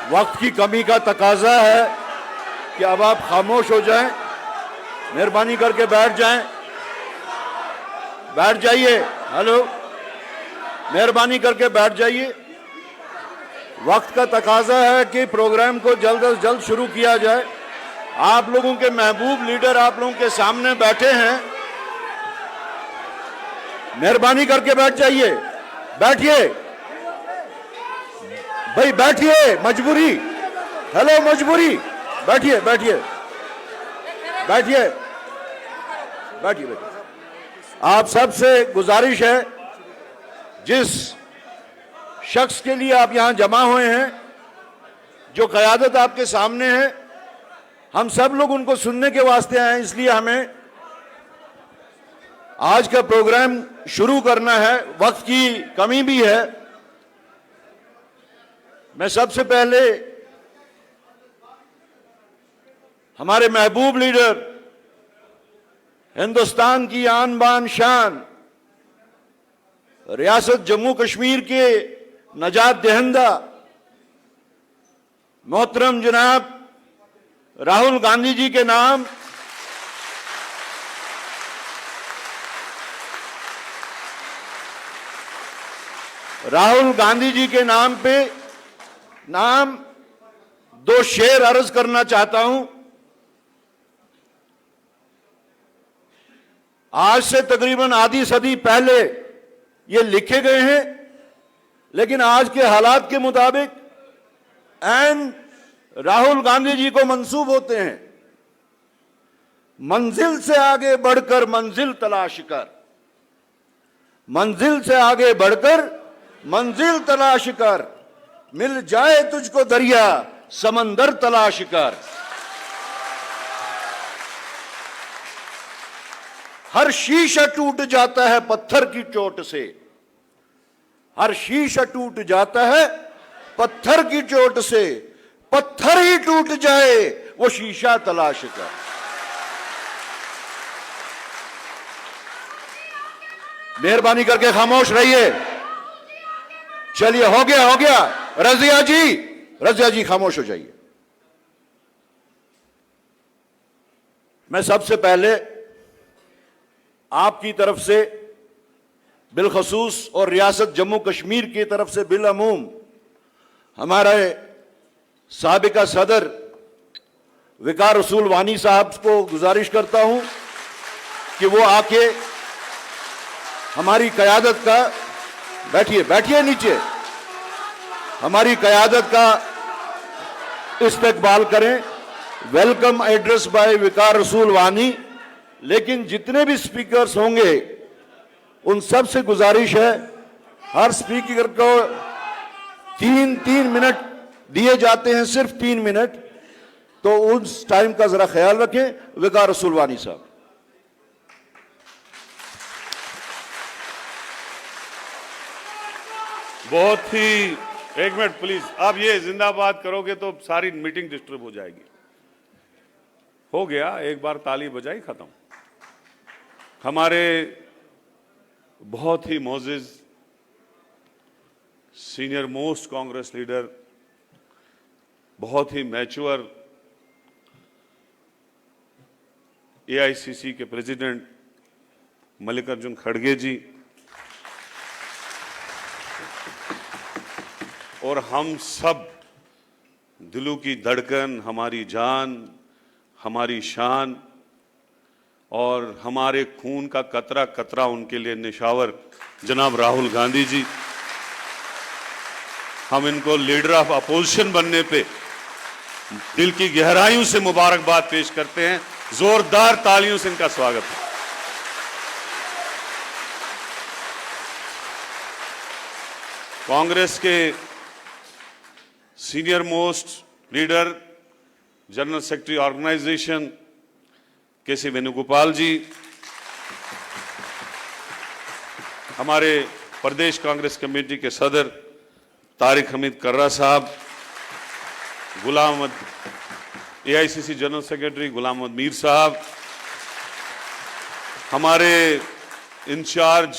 वक्त की कमी का तकाजा है कि अब आप खामोश हो जाएं, मेहरबानी करके बैठ जाएं, बैठ जाइए। हेलो, मेहरबानी करके बैठ जाइए। वक्त का तकाजा है कि प्रोग्राम को जल्द से जल्द शुरू किया जाए। आप लोगों के महबूब लीडर आप लोगों के सामने बैठे हैं, मेहरबानी करके बैठ जाइए। बैठिए भाई, बैठिए, मजबूरी। हेलो, मजबूरी। बैठिए बैठिए बैठिए बैठिए। आप सबसे गुजारिश है, जिस शख्स के लिए आप यहां जमा हुए हैं, जो क़यादत आपके सामने है, हम सब लोग उनको सुनने के वास्ते आए हैं, इसलिए हमें आज का प्रोग्राम शुरू करना है। वक्त की कमी भी है। मैं सबसे पहले हमारे महबूब लीडर, हिंदुस्तान की आन बान शान, रियासत जम्मू कश्मीर के नजात दहिंदा मोहतरम जनाब राहुल गांधी जी के नाम पे दो शेर अर्ज करना चाहता हूं। आज से तकरीबन आधी सदी पहले ये लिखे गए हैं, लेकिन आज के हालात के मुताबिक एन राहुल गांधी जी को मंसूब होते हैं। मंजिल से आगे बढ़कर मंजिल तलाश कर, मंजिल से आगे बढ़कर मंजिल तलाश कर, मिल जाए तुझको दरिया समंदर तलाश कर। हर शीशा टूट जाता है पत्थर की चोट से, हर शीशा टूट जाता है पत्थर की चोट से, पत्थर ही टूट जाए वो शीशा तलाश कर। मेहरबानी करके खामोश रहिए। चलिए, हो गया। रजिया जी खामोश हो जाइए। मैं सबसे पहले आपकी तरफ से बिलखसूस और रियासत जम्मू कश्मीर की तरफ से बिलअमूम हमारे साबिका सदर विकार रसूल वानी साहब को गुजारिश करता हूं कि वो आके हमारी क़यादत का, बैठिए नीचे, हमारी क़यादत का इस्तकबाल करें। वेलकम एड्रेस बाय विकार रसूल वानी। लेकिन जितने भी स्पीकर्स होंगे उन सब से गुजारिश है, हर स्पीकर को 3 मिनट दिए जाते हैं, सिर्फ 3 मिनट, तो उस टाइम का जरा ख्याल रखें। विकार रसूल वानी साहब। बहुत ही, 1 मिनट प्लीज। आप ये जिंदाबाद करोगे तो सारी मीटिंग डिस्टर्ब हो जाएगी। हो गया, एक बार ताली बजाई, खत्म। हमारे बहुत ही मोअज़्ज़िज़ सीनियर मोस्ट कांग्रेस लीडर, बहुत ही मैच्योर एआईसीसी के प्रेसिडेंट मल्लिकार्जुन खड़गे जी, और हम सब दिलों की धड़कन, हमारी जान, हमारी शान और हमारे खून का कतरा कतरा उनके लिए निशावर जनाब राहुल गांधी जी, हम इनको लीडर ऑफ अपोजिशन बनने पे दिल की गहराइयों से मुबारकबाद पेश करते हैं। जोरदार तालियों से इनका स्वागत है। कांग्रेस के senior most leader, general secretary organisation KC. Venugopal ji, हमारे प्रदेश कांग्रेस कमेटी के सदर तारिक हमीद कर्रा साहब, AICC general secretary Ghulam Ahmad Mir साहब, हमारे इंचार्ज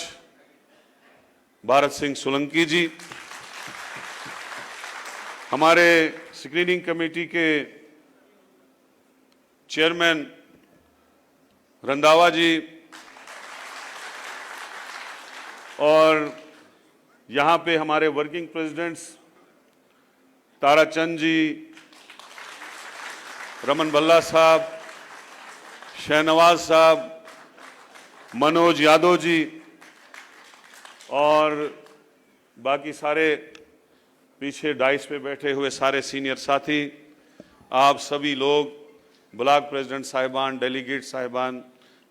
भारत सिंह सोलंकी जी, हमारे स्क्रीनिंग कमेटी के चेयरमैन रंधावा जी और यहाँ पे हमारे वर्किंग प्रेसिडेंट्स ताराचंद जी, रमन भल्ला साहब, शहनवाज साहब, मनोज यादव जी और बाकी सारे पीछे डाइस पे बैठे हुए सारे सीनियर साथी, आप सभी लोग, ब्लॉक प्रेसिडेंट साहिबान, डेलीगेट साहिबान,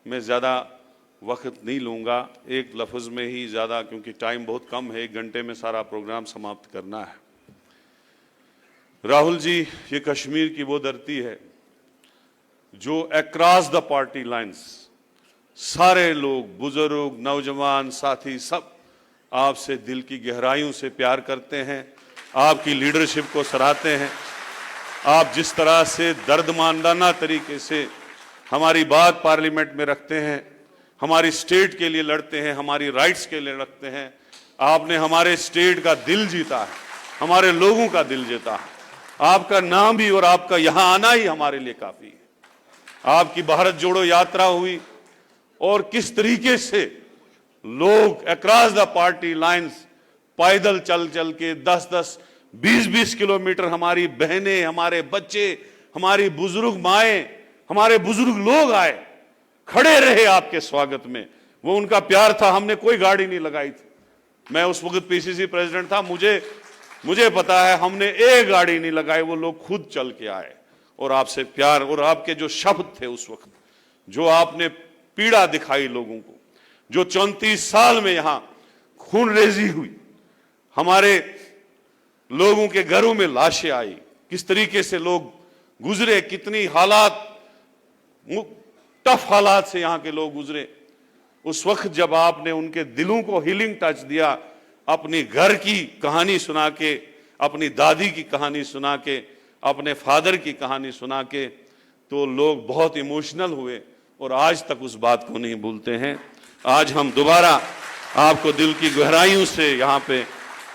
मैं ज़्यादा वक्त नहीं लूँगा, एक लफ्ज़ में ही ज़्यादा, क्योंकि टाइम बहुत कम है, 1 घंटे में सारा प्रोग्राम समाप्त करना है। राहुल जी, ये कश्मीर की वो धरती है जो अक्रॉस द पार्टी लाइंस सारे लोग, बुजुर्ग, नौजवान, साथी सब आपसे दिल की गहराइयों से प्यार करते हैं, आपकी लीडरशिप को सराहते हैं। आप जिस तरह से दर्दमांदाना तरीके से हमारी बात पार्लियामेंट में रखते हैं, हमारी स्टेट के लिए लड़ते हैं, हमारी राइट्स के लिए लड़ते हैं, आपने हमारे स्टेट का दिल जीता है, हमारे लोगों का दिल जीता है। आपका नाम भी और आपका यहां आना ही हमारे लिए काफी है। आपकी भारत जोड़ो यात्रा हुई और किस तरीके से लोग अक्रॉस द पार्टी लाइंस पैदल चल चल के 10-10, 20-20 किलोमीटर, हमारी बहनें, हमारे बच्चे, हमारी बुजुर्ग माएं, हमारे बुजुर्ग लोग आए, खड़े रहे आपके स्वागत में। वो उनका प्यार था। हमने कोई गाड़ी नहीं लगाई थी। मैं उस वक्त पीसीसी प्रेसिडेंट था, मुझे पता है हमने एक गाड़ी नहीं लगाई, वो लोग खुद चल के आए और आपसे प्यार और आपके जो शब्द थे उस वक्त, जो आपने पीड़ा दिखाई लोगों को, जो 34 साल में यहां खूनरेजी हुई, हमारे लोगों के घरों में लाशें आई, किस तरीके से लोग गुजरे, कितनी हालात, टफ हालात से यहां के लोग गुजरे। उस वक्त जब आपने उनके दिलों को हीलिंग टच दिया, अपनी घर की कहानी सुना के, अपनी दादी की कहानी सुना के, अपने फादर की कहानी सुना के, तो लोग बहुत इमोशनल हुए और आज तक उस बात को नहीं भूलते हैं। आज हम दोबारा आपको दिल की गहराइयों से यहाँ पे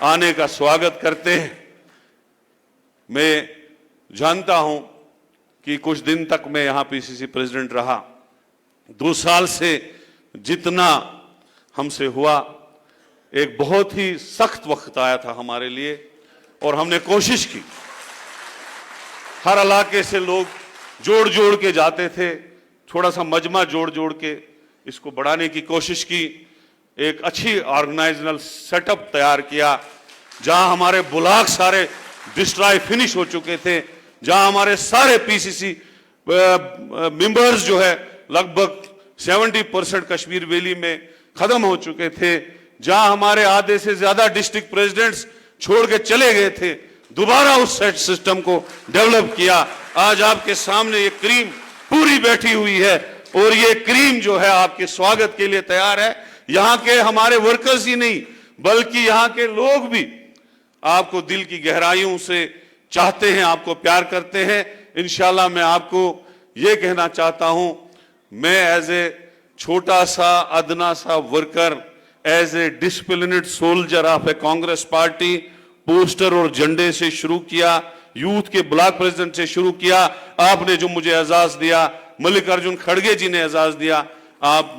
आने का स्वागत करते हैं। मैं जानता हूं कि कुछ दिन तक मैं यहाँ पीसीसी प्रेसिडेंट रहा, 2 साल से जितना हमसे हुआ, एक बहुत ही सख्त वक्त आया था हमारे लिए और हमने कोशिश की, हर इलाके से लोग जोड़ जोड़ के जाते थे, थोड़ा सा मजमा जोड़ जोड़ के इसको बढ़ाने की कोशिश की, एक अच्छी ऑर्गेनाइजेशनल सेटअप तैयार किया, जहां हमारे ब्लॉक सारे डिस्ट्रॉय फिनिश हो चुके थे, जहां हमारे सारे पीसीसी मेंबर्स जो है लगभग 70% कश्मीर वैली में खत्म हो चुके थे, जहां हमारे आधे से ज्यादा डिस्ट्रिक्ट प्रेसिडेंट्स छोड़ के चले गए थे, दोबारा उस सेट सिस्टम को डेवलप किया। आज आपके सामने ये क्रीम पूरी बैठी हुई है और ये क्रीम जो है आपके स्वागत के लिए तैयार है। यहाँ के हमारे वर्कर्स ही नहीं बल्कि यहाँ के लोग भी आपको दिल की गहराइयों से चाहते हैं, आपको प्यार करते हैं। इंशाल्लाह मैं आपको ये कहना चाहता हूं, मैं एज ए छोटा सा अदना सा worker, as a disciplined soldier of a Congress party, poster और झंडे से शुरू किया, यूथ के ब्लॉक प्रेसिडेंट से शुरू किया, आपने जो मुझे एजाज दिया, मल्लिकार्जुन खड़गे जी ने एजाज दिया,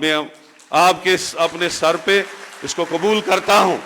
मैं आपके अपने सर पे इसको कबूल करता हूं।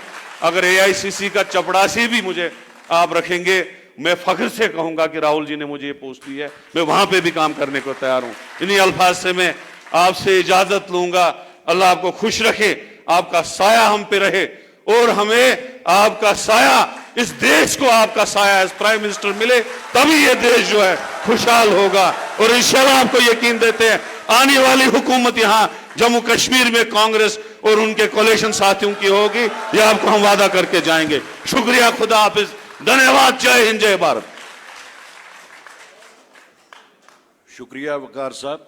अगर एआईसीसी का चपड़ासी भी मुझे आप रखेंगे, मैं फख्र से कहूंगा कि राहुल जी ने मुझे ये पोस्ट दी है, मैं वहां पे भी काम करने को तैयार हूं। इन्हीं अल्फाज से मैं आपसे इजाजत लूंगा। अल्लाह आपको खुश रखे, आपका साया हम पे रहे और हमें आपका साया, इस देश को आपका साया एज प्राइम मिनिस्टर मिले, तभी ये देश जो है खुशहाल होगा। और इंशाल्लाह आपको यकीन देते हैं आने वाली हुकूमत यहाँ जम्मू कश्मीर में कांग्रेस और उनके कोलिशन साथियों की होगी, यह आपको हम वादा करके जाएंगे। शुक्रिया, खुदा हाफिज, धन्यवाद, जय हिंद, जय भारत। शुक्रिया वकार साहब।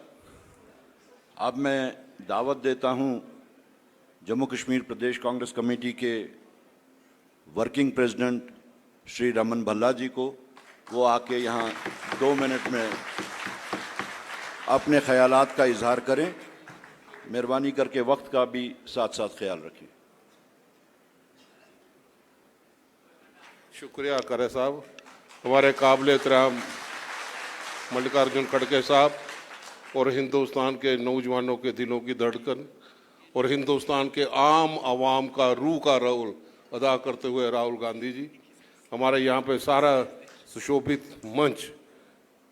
अब मैं दावत देता हूं जम्मू कश्मीर प्रदेश कांग्रेस कमेटी के वर्किंग प्रेसिडेंट श्री रमन भल्ला जी को, वो आके यहाँ 2 मिनट में अपने ख्यालात का इजहार करें। मेहरबानी करके वक्त का भी साथ साथ ख्याल रखें। शुक्रिया करे साहब। हमारे काबिल एहतराम मल्लिकार्जुन खड़गे साहब और हिंदुस्तान के नौजवानों के दिलों की धड़कन और हिंदुस्तान के आम आवाम का रूह का रोल अदा करते हुए राहुल गांधी जी, हमारे यहाँ पे सारा सुशोभित मंच,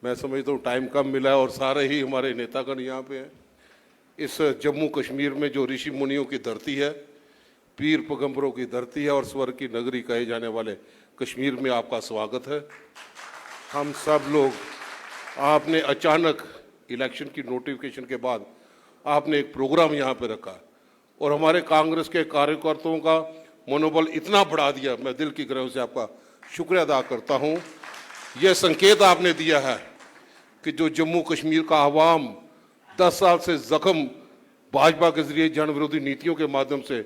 मैं समझता हूँ टाइम कम मिला है और सारे ही हमारे नेतागण यहाँ पे हैं। इस जम्मू कश्मीर में जो ऋषि मुनियों की धरती है, पीर पैगंबरों की धरती है और स्वर्ग की नगरी कहे जाने वाले कश्मीर में आपका स्वागत है। हम सब लोग, आपने अचानक इलेक्शन की नोटिफिकेशन के बाद आपने एक प्रोग्राम यहाँ पे रखा और हमारे कांग्रेस के कार्यकर्ताओं का मनोबल इतना बढ़ा दिया, मैं दिल की गहराई से आपका शुक्रिया अदा करता हूँ। यह संकेत आपने दिया है कि जो जम्मू कश्मीर का आवाम 10 साल से जख्म भाजपा के जरिए जन विरोधी नीतियों के माध्यम से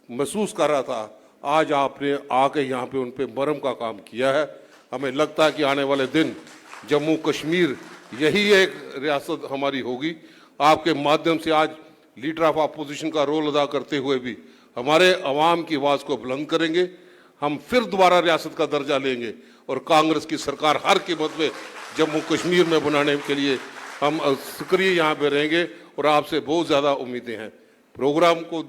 महसूस कर रहा था, आज आपने आके यहाँ पे उन पे मरहम का काम किया है। हमें लगता है कि आने वाले दिन जम्मू कश्मीर यही एक रियासत हमारी होगी। आपके माध्यम से आज लीडर ऑफ अपोजिशन का रोल अदा करते हुए भी हमारे अवाम की आवाज़ को बुलंद करेंगे। हम फिर दोबारा रियासत का दर्जा लेंगे और कांग्रेस की सरकार हर कीमत में जम्मू कश्मीर में बनाने के लिए हम सक्रिय यहाँ पे रहेंगे और आपसे बहुत ज़्यादा उम्मीदें हैं। प्रोग्राम को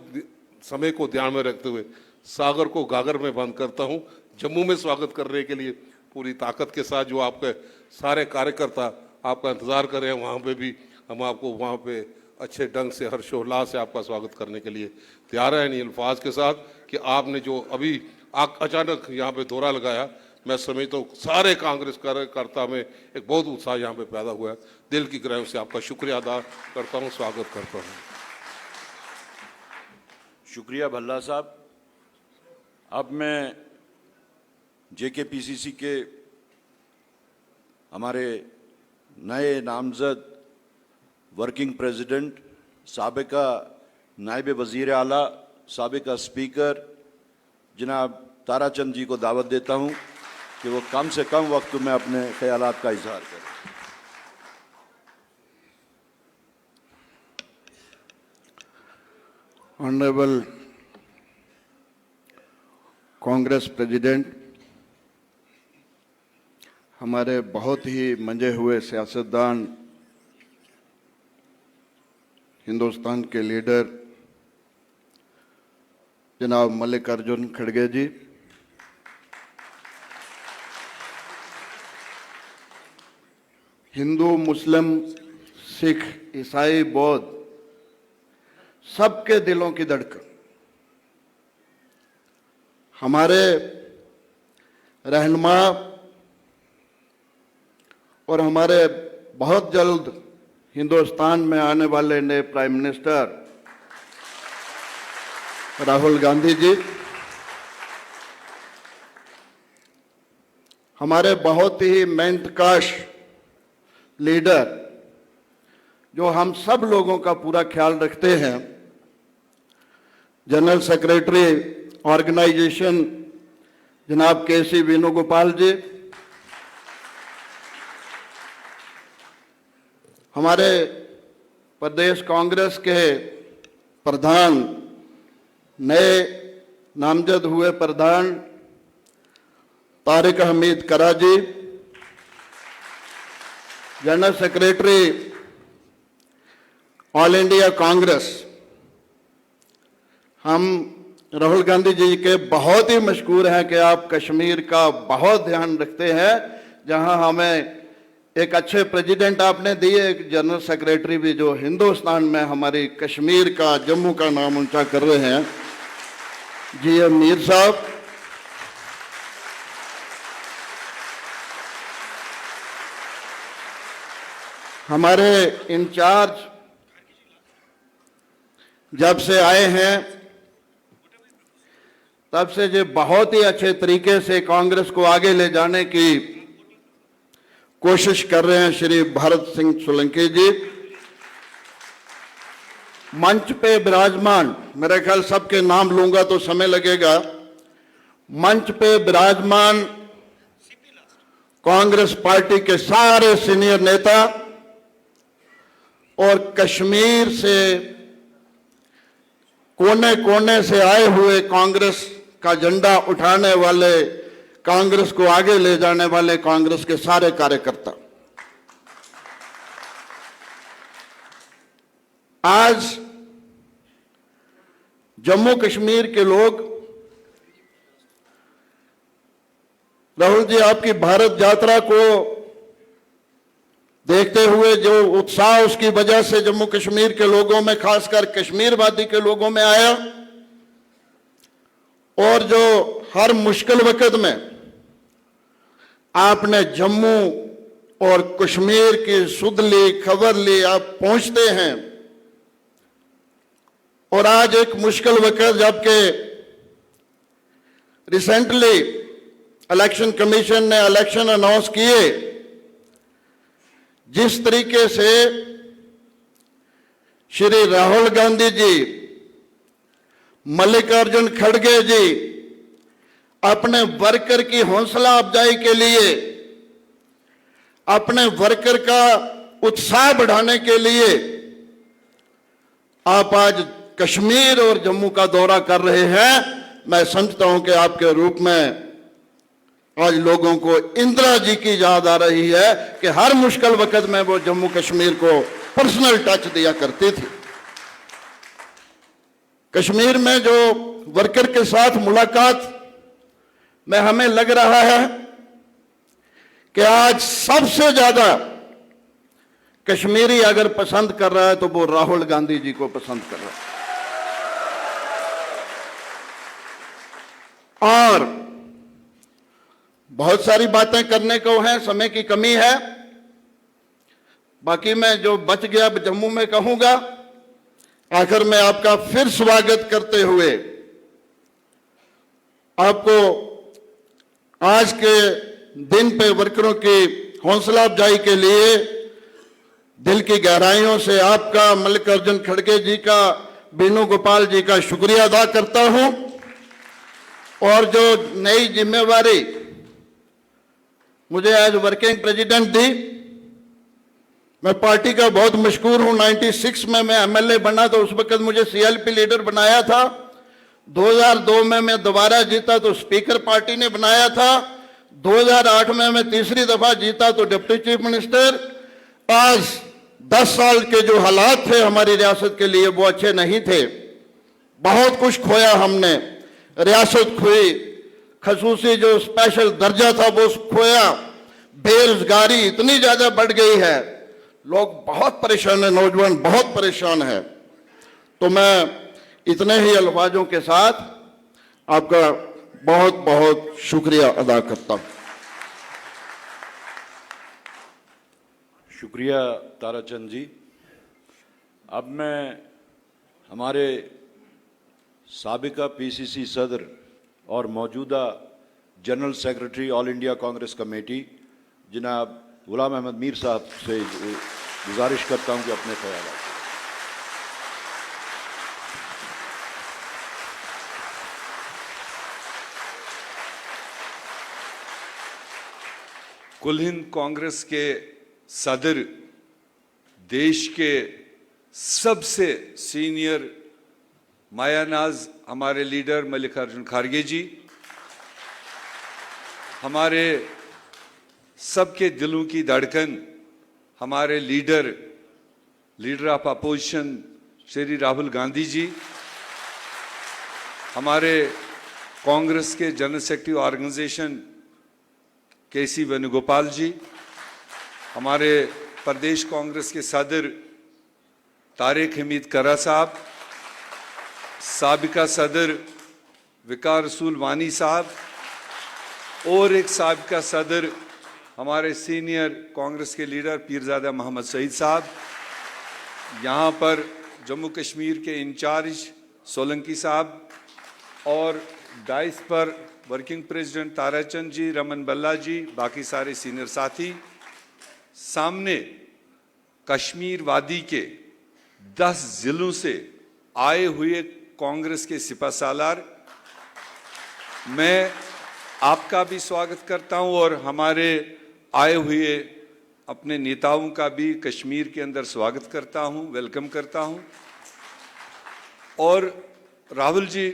समय को ध्यान में रखते हुए सागर को गागर में बंद करता हूँ। जम्मू में स्वागत करने के लिए पूरी ताकत के साथ जो आपके सारे कार्यकर्ता आपका इंतज़ार कर रहे हैं, वहाँ पे भी हम आपको वहाँ पे अच्छे ढंग से हर्षोल्लास से आपका स्वागत करने के लिए तैयार हैं। इन अल्फाज के साथ कि आपने जो अभी अचानक यहाँ पे दौरा लगाया, मैं समझता हूँ सारे कांग्रेस कार्यकर्ता में एक बहुत उत्साह यहाँ पे पैदा हुआ है। दिल की गहराई से आपका शुक्रिया अदा करता हूँ, स्वागत करता हूँ। शुक्रिया भल्ला साहब। अब मैं जेकेपीसीसी के हमारे नए नामजद वर्किंग प्रेसिडेंट, साबिका नायब वज़ीर आला, साबिका स्पीकर जनाब ताराचंद जी को दावत देता हूं कि वो कम से कम वक्त में अपने ख्यालात का इजहार करें। ऑनरेबल कांग्रेस प्रेसिडेंट, हमारे बहुत ही मंजे हुए सियासतदान, हिंदुस्तान के लीडर जनाब मल्लिकार्जुन खड़गे जी, हिंदू, मुस्लिम, सिख, ईसाई, बौद्ध सबके दिलों की धड़कन, हमारे रहनुमा और हमारे बहुत जल्द हिंदुस्तान में आने वाले नए प्राइम मिनिस्टर राहुल गांधी जी, हमारे बहुत ही मेहनतकश लीडर जो हम सब लोगों का पूरा ख्याल रखते हैं, जनरल सेक्रेटरी ऑर्गेनाइजेशन जनाब केसी वेणुगोपाल जी, हमारे प्रदेश कांग्रेस के प्रधान, नए नामजद हुए प्रधान Tariq Hamid Karraji, general secretary all India Congress, हम राहुल गांधी जी के बहुत ही मशहूर हैं कि आप कश्मीर का बहुत ध्यान रखते हैं। जहां हमें एक अच्छे प्रेसिडेंट आपने दिए, एक जनरल सेक्रेटरी भी जो हिंदुस्तान में हमारी कश्मीर का, जम्मू का नाम ऊंचा कर रहे हैं, जीएम मीर साहब, हमारे इंचार्ज जब से आए हैं तब से जो बहुत ही अच्छे तरीके से कांग्रेस को आगे ले जाने की कोशिश कर रहे हैं श्री भरत सिंह सोलंकी जी, मंच पे विराजमान, मेरे ख्याल सबके नाम लूंगा तो समय लगेगा, मंच पे विराजमान कांग्रेस पार्टी के सारे सीनियर नेता और कश्मीर से कोने कोने से आए हुए कांग्रेस का झंडा उठाने वाले कांग्रेस को आगे ले जाने वाले कांग्रेस के सारे कार्यकर्ता, आज जम्मू कश्मीर के लोग, राहुल जी, आपकी भारत यात्रा को देखते हुए जो उत्साह उसकी वजह से जम्मू कश्मीर के लोगों में, खासकर कश्मीर वादी के लोगों में आया, और जो हर मुश्किल वक्त में आपने जम्मू और कश्मीर की सुध ली, खबर ली, आप पहुंचते हैं। और आज एक मुश्किल वक्त जबकि रिसेंटली इलेक्शन कमीशन ने इलेक्शन अनाउंस किए, जिस तरीके से श्री राहुल गांधी जी, मल्लिकार्जुन खड़गे जी अपने वर्कर की हौसला अफजाई के लिए, अपने वर्कर का उत्साह बढ़ाने के लिए आप आज कश्मीर और जम्मू का दौरा कर रहे हैं। मैं समझता हूं कि आपके रूप में आज लोगों को इंदिरा जी की याद आ रही है कि हर मुश्किल वक्त में वो जम्मू कश्मीर को पर्सनल टच दिया करती थी। कश्मीर में जो वर्कर के साथ मुलाकात में हमें लग रहा है कि आज सबसे ज्यादा कश्मीरी अगर पसंद कर रहा है तो वो राहुल गांधी जी को पसंद कर रहा है। और बहुत सारी बातें करने को हैं, समय की कमी है, बाकी मैं जो बच गया जम्मू में कहूंगा। आखिर में आपका फिर स्वागत करते हुए आपको आज के दिन पे वर्करों की हौसला अफजाई के लिए दिल की गहराइयों से आपका, मल्लिकार्जुन खड़गे जी का, वेणुगोपाल जी का शुक्रिया अदा करता हूं। और जो नई जिम्मेवारी मुझे आज वर्किंग प्रेसिडेंट दी, मैं पार्टी का बहुत मशहूर हूं। 96 में मैं एमएलए बना तो उस वक्त मुझे सीएलपी लीडर बनाया था। 2002 में मैं दोबारा जीता तो स्पीकर पार्टी ने बनाया था। 2008 में मैं तीसरी दफा जीता तो डिप्टी चीफ मिनिस्टर। आज 10 साल के जो हालात थे हमारी रियासत के लिए वो अच्छे नहीं थे। बहुत कुछ खोया हमने, रियासत खोई, खसूसी जो स्पेशल दर्जा था वो खोया, बेरोजगारी इतनी ज्यादा बढ़ गई है, लोग बहुत परेशान है, नौजवान बहुत परेशान है। तो मैं इतने ही अल्फाजों के साथ आपका बहुत बहुत शुक्रिया अदा करता हूं। शुक्रिया ताराचंद जी। अब मैं हमारे साबिका पीसीसी सदर और मौजूदा general secretary all India Congress committee जनाब गुलाम अहमद मीर साहब से गुजारिश करता हूं कि अपने ख्याल। कुल हिंद कांग्रेस के सदर, देश के सबसे सीनियर मायानाज हमारे लीडर मल्लिकार्जुन खड़गे जी, हमारे सबके दिलों की धड़कन हमारे leader of opposition Shri Rahul Gandhi ji, हमारे कांग्रेस के general secretary organisation KC Venugopal ji, हमारे प्रदेश कांग्रेस के सदर तारिक हमीद करा साहब, साबिका सदर विकार रसूल वानी साहब और एक साबिका सदर हमारे सीनियर कांग्रेस के लीडर पीरजादा मोहम्मद सईद साहब, यहाँ पर जम्मू कश्मीर के इंचार्ज सोलंकी साहब और डाइस पर वर्किंग प्रेसिडेंट ताराचंद जी, रमन बल्ला जी, बाकी सारे सीनियर साथी, सामने कश्मीर वादी के 10 जिलों से आए हुए कांग्रेस के सिपासालार, मैं आपका भी स्वागत करता हूं और हमारे आए हुए अपने नेताओं का भी कश्मीर के अंदर स्वागत करता हूं, वेलकम करता हूं। और राहुल जी,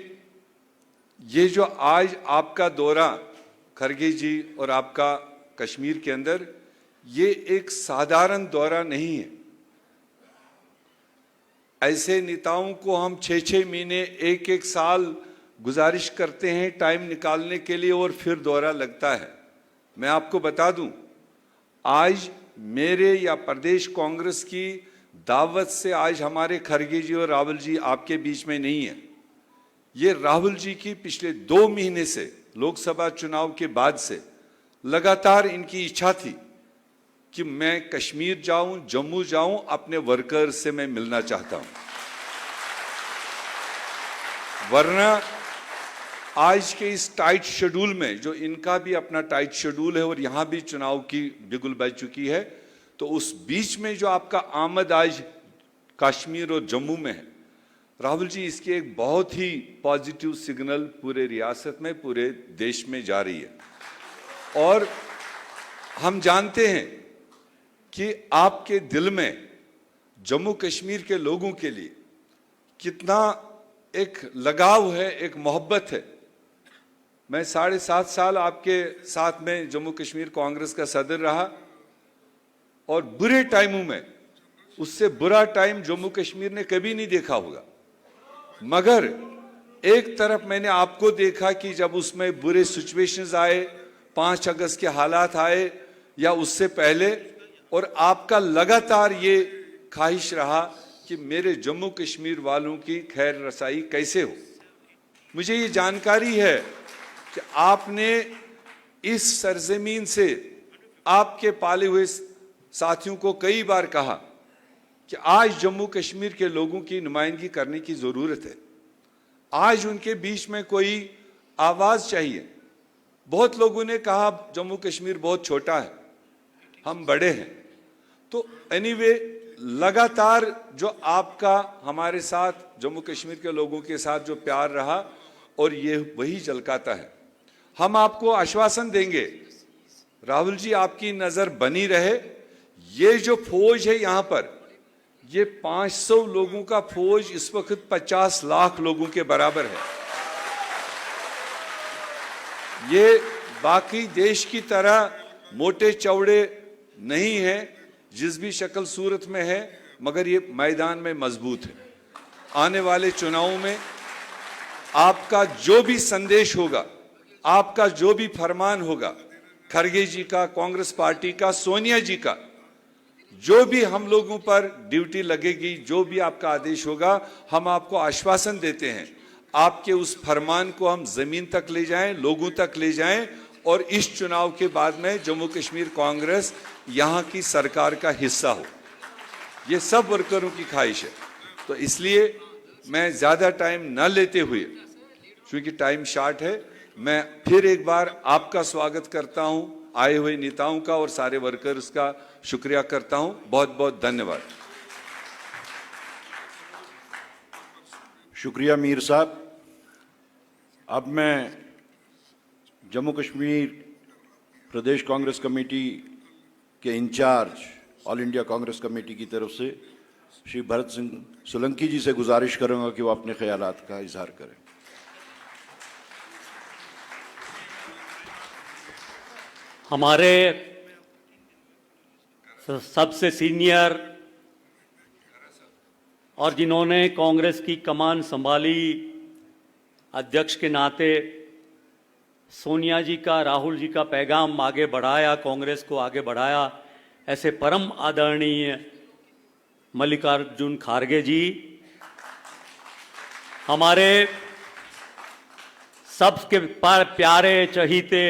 ये जो आज आपका दौरा खरगे जी और आपका कश्मीर के अंदर ये एक साधारण दौरा नहीं है। ऐसे नेताओं को हम 6-6 महीने, 1-1 साल गुजारिश करते हैं टाइम निकालने के लिए और फिर दौरा लगता है। मैं आपको बता दूं, आज मेरे या प्रदेश कांग्रेस की दावत से आज हमारे खरगे जी और राहुल जी आपके बीच में नहीं है। ये राहुल जी की पिछले 2 महीने से लोकसभा चुनाव के बाद से लगातार इनकी इच्छा थी कि मैं कश्मीर जाऊं, जम्मू जाऊं, अपने वर्कर से मैं मिलना चाहता हूं। वरना आज के इस टाइट शेड्यूल में, जो इनका भी अपना टाइट शेड्यूल है और यहां भी चुनाव की बिगुल बज चुकी है, तो उस बीच में जो आपका आमद आज कश्मीर और जम्मू में है, राहुल जी, इसकी एक बहुत ही पॉजिटिव सिग्नल पूरे रियासत में, पूरे देश में जा रही है। और हम जानते हैं कि आपके दिल में जम्मू कश्मीर के लोगों के लिए कितना एक लगाव है, एक मोहब्बत है। मैं 7.5 साल आपके साथ में जम्मू कश्मीर कांग्रेस का सदर रहा और बुरे टाइमों में उससे बुरा टाइम जम्मू कश्मीर ने कभी नहीं देखा होगा। मगर एक तरफ मैंने आपको देखा कि जब उसमें बुरे सिचुएशंस आए, 5 अगस्त के हालात आए या उससे पहले, और आपका लगातार ये ख्वाहिश रहा कि मेरे जम्मू कश्मीर वालों की खैर रसाई कैसे हो। मुझे ये जानकारी है कि आपने इस सरजमीन से आपके पाले हुए साथियों को कई बार कहा कि आज जम्मू कश्मीर के लोगों की नुमाइंदगी करने की जरूरत है। आज उनके बीच में कोई आवाज चाहिए। बहुत लोगों ने कहा जम्मू कश्मीर बहुत छोटा है, हम बड़े हैं। तो एनीवे, लगातार जो आपका हमारे साथ, जम्मू कश्मीर के लोगों के साथ जो प्यार रहा, और ये वही झलकाता है। हम आपको आश्वासन देंगे, राहुल जी, आपकी नजर बनी रहे। ये जो फौज है यहां पर, ये 500 लोगों का फौज इस वक्त 50 लाख लोगों के बराबर है। ये बाकी देश की तरह मोटे चौड़े नहीं है, जिस भी शक्ल सूरत में है, मगर ये मैदान में मजबूत है। आने वाले चुनावों में आपका जो भी संदेश होगा, आपका जो भी फरमान होगा, खरगे जी का, कांग्रेस पार्टी का, सोनिया जी का, जो भी हम लोगों पर ड्यूटी लगेगी, जो भी आपका आदेश होगा, हम आपको आश्वासन देते हैं आपके उस फरमान को हम जमीन तक ले जाएं, लोगों तक ले जाएं, और इस चुनाव के बाद में जम्मू कश्मीर कांग्रेस यहां की सरकार का हिस्सा हो। ये सब वर्करों की ख्वाहिश है। तो इसलिए मैं ज्यादा टाइम न लेते हुए, क्योंकि टाइम शॉर्ट है, मैं फिर एक बार आपका स्वागत करता हूं, आए हुए नेताओं का और सारे वर्कर्स का शुक्रिया करता हूं। बहुत बहुत धन्यवाद। शुक्रिया मीर साहब। अब मैं जम्मू कश्मीर प्रदेश कांग्रेस कमेटी के in charge all India Congress committee की तरफ से श्री भरत सिंह सोलंकी जी से गुजारिश करूंगा कि वो अपने ख्यालात का इजहार करें। हमारे सबसे सीनियर और जिन्होंने कांग्रेस की कमान संभाली, अध्यक्ष के नाते सोनिया जी का, राहुल जी का पैगाम आगे बढ़ाया, कांग्रेस को आगे बढ़ाया, ऐसे परम आदरणीय मल्लिकार्जुन खड़गे जी, हमारे सबके प्यारे चहीते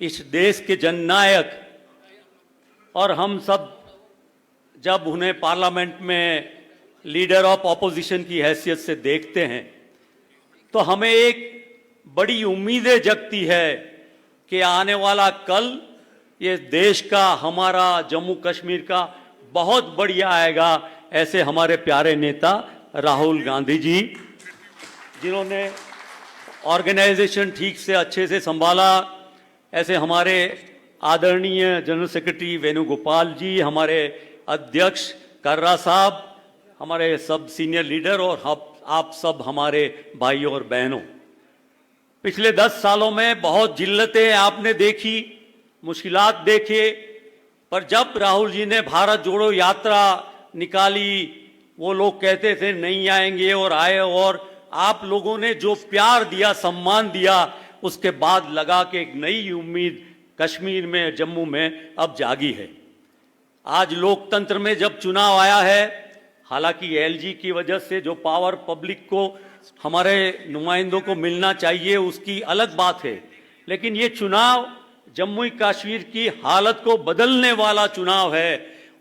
इस देश के जननायक, और हम सब जब उन्हें पार्लियामेंट में लीडर ऑफ ऑपोजिशन की हैसियत से देखते हैं तो हमें एक बड़ी उम्मीदें जगती है कि आने वाला कल ये देश का, हमारा जम्मू कश्मीर का बहुत बढ़िया आएगा। ऐसे हमारे प्यारे नेता राहुल गांधी जी, जिन्होंने ऑर्गेनाइजेशन ठीक से अच्छे से संभाला, ऐसे हमारे आदरणीय जनरल सेक्रेटरी वेणुगोपाल जी, हमारे अध्यक्ष कर्रा साहब, हमारे सब सीनियर लीडर, और आप सब हमारे भाइयों और बहनों, पिछले 10 सालों में बहुत जिल्लतें आपने देखी, मुश्किलात देखे, पर जब राहुल जी ने भारत जोड़ो यात्रा निकाली, वो लोग कहते थे नहीं आएंगे और आए, और आप लोगों ने जो प्यार दिया, सम्मान दिया, उसके बाद लगा कि एक नई उम्मीद कश्मीर में, जम्मू में अब जागी है। आज लोकतंत्र में जब चुनाव आया है, हालांकि एलजी की वजह से जो पावर पब्लिक को, हमारे नुमाइंदों को मिलना चाहिए, उसकी अलग बात है, लेकिन ये चुनाव जम्मू कश्मीर की हालत को बदलने वाला चुनाव है।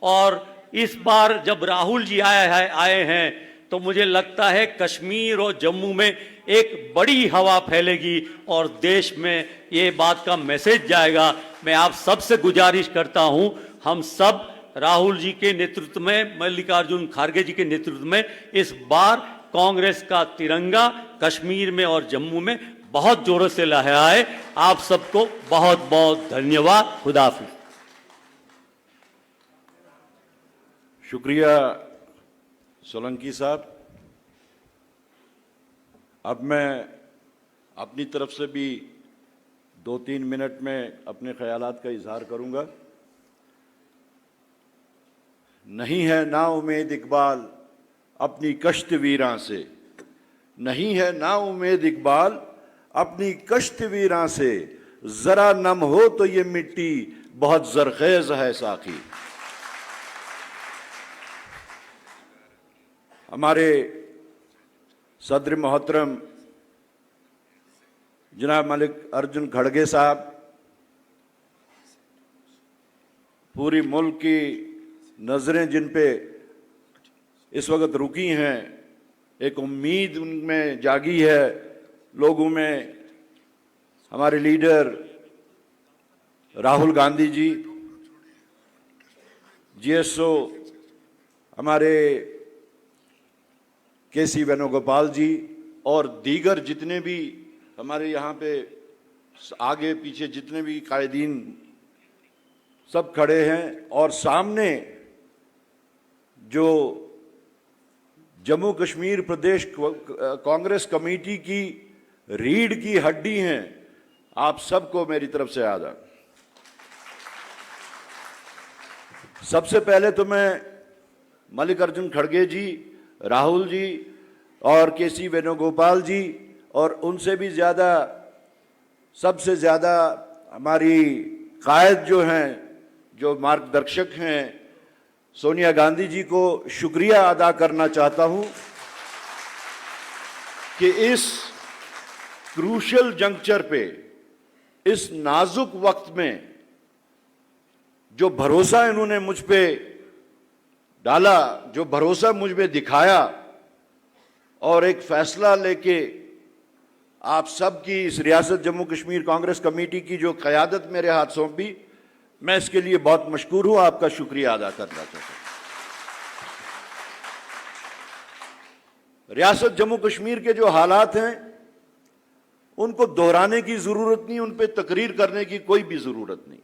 और इस बार जब राहुल जी आए हैं तो मुझे लगता है कश्मीर और जम्मू में एक बड़ी हवा फैलेगी और देश में ये बात का मैसेज जाएगा। मैं आप सबसे गुजारिश करता हूं, हम सब राहुल जी के नेतृत्व में, मल्लिकार्जुन खड़गे जी के नेतृत्व में इस बार कांग्रेस का तिरंगा कश्मीर में और जम्मू में बहुत जोरों से लहराए। आप सबको बहुत बहुत धन्यवाद। खुदा हाफिज। शुक्रिया सोलंकी साहब। अब मैं अपनी तरफ से भी 2-3 मिनट में अपने ख्यालात का इजहार करूंगा। नहीं है ना उम्मीद इकबाल अपनी कश्त वीरां से, नहीं है ना उम्मीद इकबाल अपनी कश्त वीरां से, जरा नम हो तो ये मिट्टी बहुत जरखेज है साकी। हमारे सदर मोहतरम जनाब मल्लिकार्जुन खड़गे साहब पूरी मुल्क की नजरें जिन पे इस वक्त रुकी हैं, एक उम्मीद उनमें जागी है लोगों में। हमारे लीडर राहुल गांधी जी, जीएसओ हमारे केसी वेणुगोपाल जी और दीगर जितने भी हमारे यहाँ पे आगे पीछे जितने भी कायदीन सब खड़े हैं, और सामने जो जम्मू कश्मीर प्रदेश कांग्रेस कमेटी की रीढ़ की हड्डी हैं, आप सबको मेरी तरफ से आदाब। सबसे पहले तो मैं मल्लिकार्जुन खड़गे जी, राहुल जी और केसी वेणुगोपाल जी, और उनसे भी ज़्यादा, सबसे ज़्यादा हमारी कायद जो हैं, जो मार्गदर्शक हैं, सोनिया गांधी जी को शुक्रिया अदा करना चाहता हूं कि इस क्रूशल जंक्चर पे, इस नाजुक वक्त में जो भरोसा इन्होंने मुझ पे डाला, जो भरोसा मुझ पे दिखाया और एक फैसला लेके आप सब की इस रियासत जम्मू कश्मीर कांग्रेस कमेटी की जो क़यादत मेरे हाथ सौंपी, मैं इसके लिए बहुत मशकूर हूं, आपका शुक्रिया अदा करना चाहता हूं। रियासत जम्मू कश्मीर के जो हालात हैं उनको दोहराने की जरूरत नहीं, उन पे तकरीर करने की कोई भी जरूरत नहीं।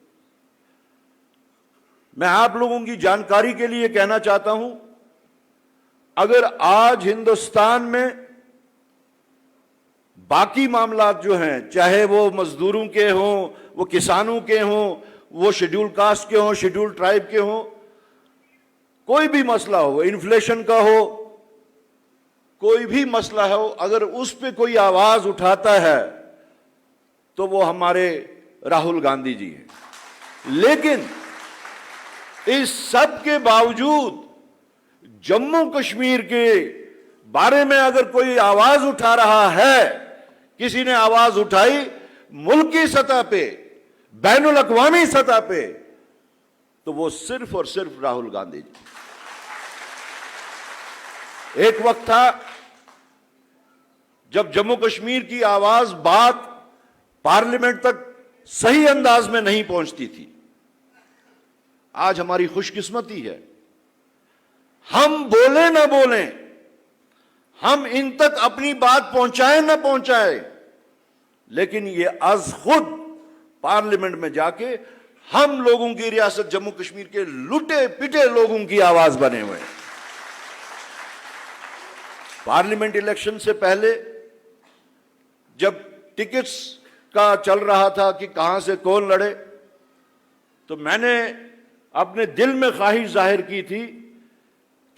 मैं आप लोगों की जानकारी के लिए कहना चाहता हूं, अगर आज हिंदुस्तान में बाकी मामलात जो हैं, चाहे वो मजदूरों के हों, वो किसानों के हों, वो शेड्यूल कास्ट के हों, शेड्यूल ट्राइब के हों, कोई भी मसला हो, इन्फ्लेशन का हो, कोई भी मसला हो, अगर उस पे कोई आवाज उठाता है तो वो हमारे राहुल गांधी जी हैं। लेकिन इस सब के बावजूद जम्मू कश्मीर के बारे में अगर कोई आवाज उठा रहा है, किसी ने आवाज उठाई मुल्की सतह पे, बैनुल अक़वामी सतह पे, तो वो सिर्फ और सिर्फ राहुल गांधी जी। एक वक्त था जब जम्मू कश्मीर की आवाज, बात पार्लियामेंट तक सही अंदाज में नहीं पहुंचती थी। आज हमारी खुशकिस्मती है, हम बोले ना बोले, हम इन तक अपनी बात पहुंचाए ना पहुंचाए, लेकिन ये अज खुद पार्लियामेंट में जाके हम लोगों की, रियासत जम्मू कश्मीर के लुटे पिटे लोगों की आवाज बने हुए हैं। पार्लियामेंट इलेक्शन से पहले जब टिकट्स का चल रहा था कि कहां से कौन लड़े, तो मैंने अपने दिल में ख्वाहिश जाहिर की थी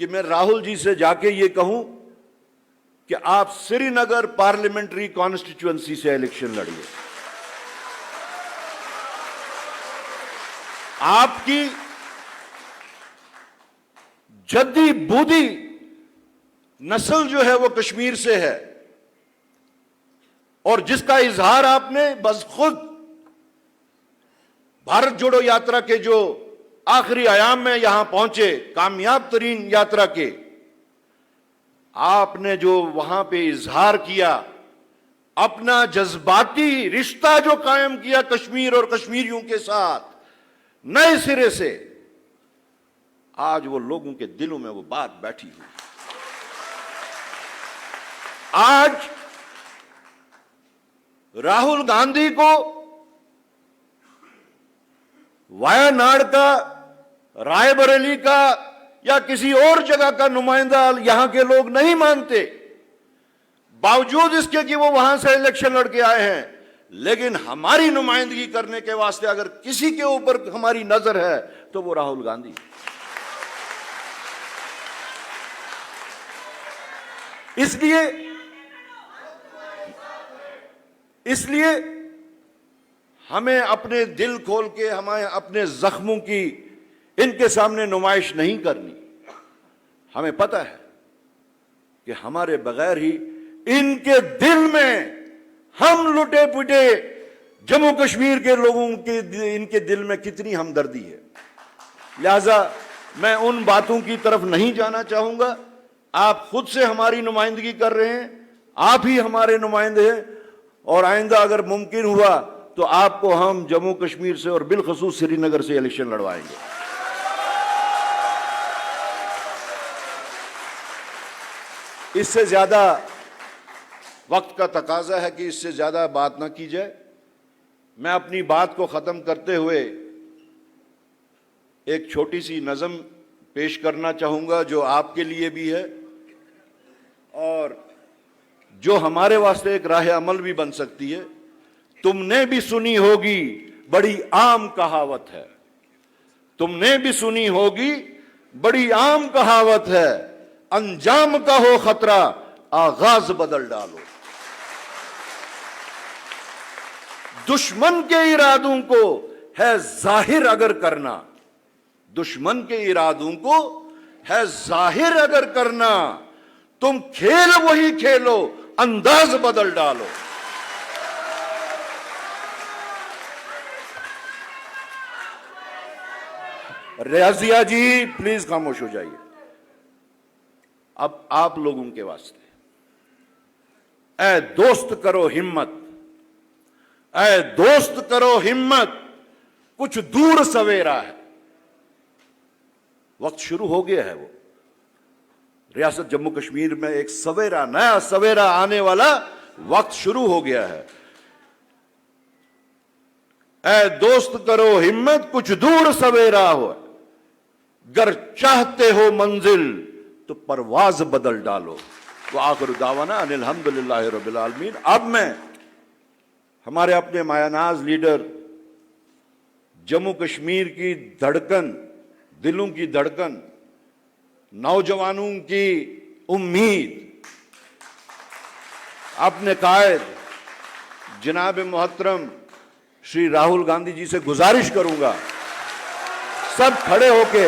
कि मैं राहुल जी से जाके ये कहूं कि आप श्रीनगर पार्लियामेंट्री कॉन्स्टिट्यूएंसी से इलेक्शन लड़िए। आपकी जद्दी बूदी नस्ल जो है वो कश्मीर से है, और जिसका इजहार आपने बस खुद भारत जोड़ो यात्रा के जो आखिरी आयाम में यहां पहुंचे, कामयाब तरीन यात्रा के, आपने जो वहां पे इजहार किया, अपना जज्बाती रिश्ता जो कायम किया कश्मीर और कश्मीरियों के साथ नए सिरे से, आज वो लोगों के दिलों में वो बात बैठी हुई। आज राहुल गांधी को वायनाड का, रायबरेली का या किसी और जगह का नुमाइंदा यहां के लोग नहीं मानते, बावजूद इसके कि वो वहां से इलेक्शन लड़के आए हैं। लेकिन हमारी नुमाइंदगी करने के वास्ते अगर किसी के ऊपर हमारी नजर है तो वो राहुल गांधी। इसलिए हमें अपने दिल खोल के, हमें अपने जख्मों की इनके सामने नुमाइश नहीं करनी। हमें पता है कि हमारे बगैर ही इनके दिल में हम लुटे पुटे जम्मू कश्मीर के लोगों के इनके दिल में कितनी हमदर्दी है। लिहाजा मैं उन बातों की तरफ नहीं जाना चाहूंगा। आप खुद से हमारी नुमाइंदगी कर रहे हैं, आप ही हमारे नुमाइंदे हैं, और आइंदा अगर मुमकिन हुआ तो आपको हम जम्मू कश्मीर से और बिलखसूस श्रीनगर से इलेक्शन लड़वाएंगे। इससे ज्यादा वक्त का तकाजा है कि इससे ज्यादा बात ना की जाए। मैं अपनी बात को खत्म करते हुए एक छोटी सी नज़म पेश करना चाहूंगा जो आपके लिए भी है और जो हमारे वास्ते एक राह अमल भी बन सकती है। तुमने भी सुनी होगी बड़ी आम कहावत है, तुमने भी सुनी होगी बड़ी आम कहावत है, अंजाम का हो खतरा आगाज बदल डालो। दुश्मन के इरादों को है जाहिर अगर करना, दुश्मन के इरादों को है जाहिर अगर करना, तुम खेल वही खेलो अंदाज बदल डालो। रियाजिया जी प्लीज खामोश हो जाइए। अब आप लोगों के वास्ते, ऐ दोस्त करो हिम्मत, ऐ दोस्त करो हिम्मत, कुछ दूर सवेरा है। वक्त शुरू हो गया है, वो रियासत जम्मू कश्मीर में एक सवेरा, नया सवेरा आने वाला वक्त शुरू हो गया है। ऐ दोस्त करो हिम्मत, कुछ दूर सवेरा हो, गर चाहते हो मंजिल तो परवाज बदल डालो। वो आखिर दावाना अनिल हम्दुलिल्लाहि रब्बिल आलमीन। अब मैं हमारे अपने मायानाज लीडर, जम्मू कश्मीर की धड़कन, दिलों की धड़कन, नौजवानों की उम्मीद, अपने कायद जनाब मोहतरम श्री राहुल गांधी जी से गुजारिश करूंगा, सब खड़े होके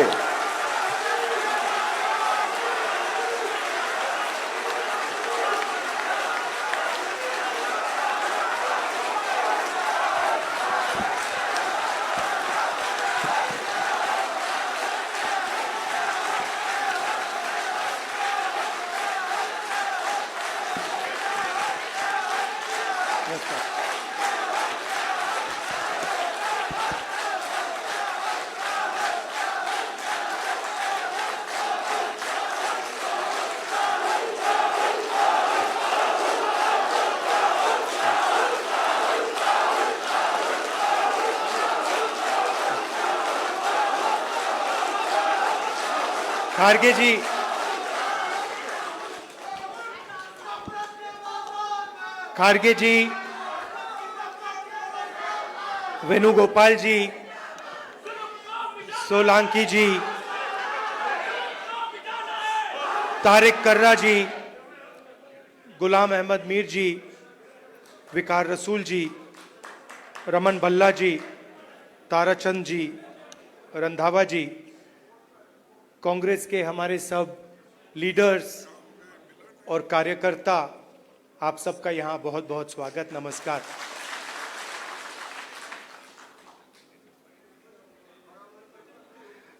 खारगे जी, खारगे जी, वेणुगोपाल जी, सोलंकी जी, तारिक कर्रा जी, गुलाम अहमद मीर जी, विकार रसूल जी, रमन भल्ला जी, ताराचंद जी, रंधावा जी, कांग्रेस के हमारे सब लीडर्स और कार्यकर्ता, आप सबका यहाँ बहुत बहुत स्वागत, नमस्कार।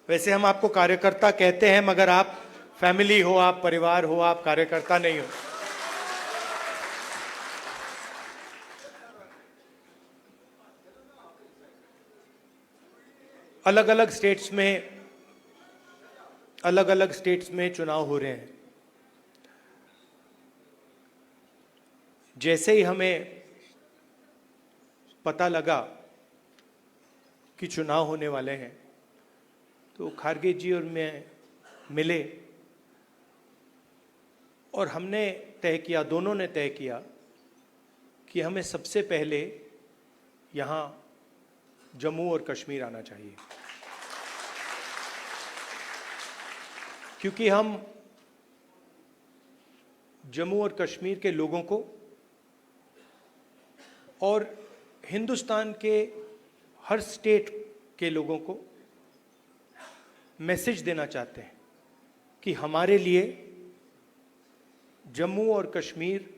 वैसे हम आपको कार्यकर्ता कहते हैं, मगर आप फैमिली हो, आप परिवार हो, आप कार्यकर्ता नहीं हो। अलग अलग स्टेट्स में चुनाव हो रहे हैं। जैसे ही हमें पता लगा कि चुनाव होने वाले हैं, तो खारगे जी और मैं मिले और हमने तय किया, दोनों ने तय किया कि हमें सबसे पहले यहाँ जम्मू और कश्मीर आना चाहिए, क्योंकि हम जम्मू और कश्मीर के लोगों को और हिंदुस्तान के हर स्टेट के लोगों को मैसेज देना चाहते हैं कि हमारे लिए जम्मू और कश्मीर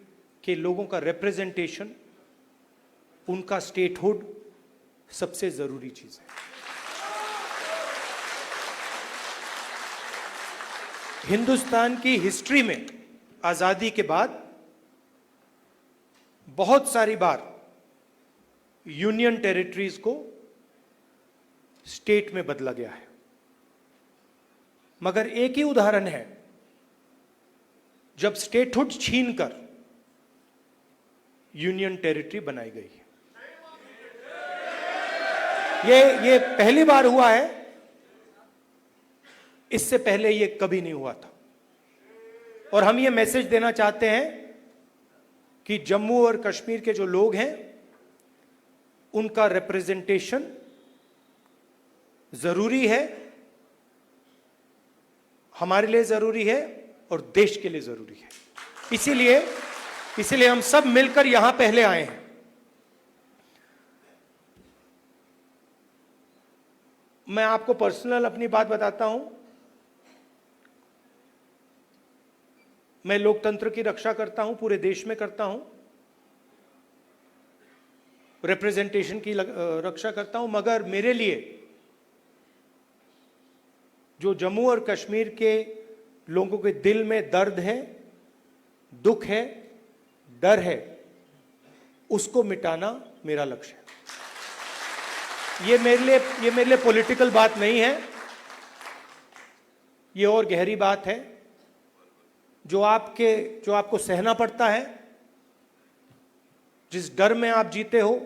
के लोगों का रिप्रेजेंटेशन, उनका स्टेटहुड सबसे जरूरी चीज है। हिंदुस्तान की हिस्ट्री में आजादी के बाद बहुत सारी बार यूनियन टेरिटरीज को स्टेट में बदला गया है, मगर एक ही उदाहरण है जब स्टेटहुड छीनकर यूनियन टेरिटरी बनाई गई है। ये पहली बार हुआ है, इससे पहले ये कभी नहीं हुआ था। और हम ये मैसेज देना चाहते हैं कि जम्मू और कश्मीर के जो लोग हैं, उनका रिप्रेजेंटेशन जरूरी है, हमारे लिए जरूरी है और देश के लिए जरूरी है। इसीलिए हम सब मिलकर यहां पहले आए हैं। मैं आपको पर्सनल अपनी बात बताता हूं। मैं लोकतंत्र की रक्षा करता हूं, पूरे देश में करता हूं, रिप्रेजेंटेशन की रक्षा करता हूं, मगर मेरे लिए जो जम्मू और कश्मीर के लोगों के दिल में दर्द है, दुख है, डर है, उसको मिटाना मेरा लक्ष्य है। ये मेरे लिए पॉलिटिकल बात नहीं है, ये और गहरी बात है। जो आपको सहना पड़ता है, जिस डर में आप जीते हो,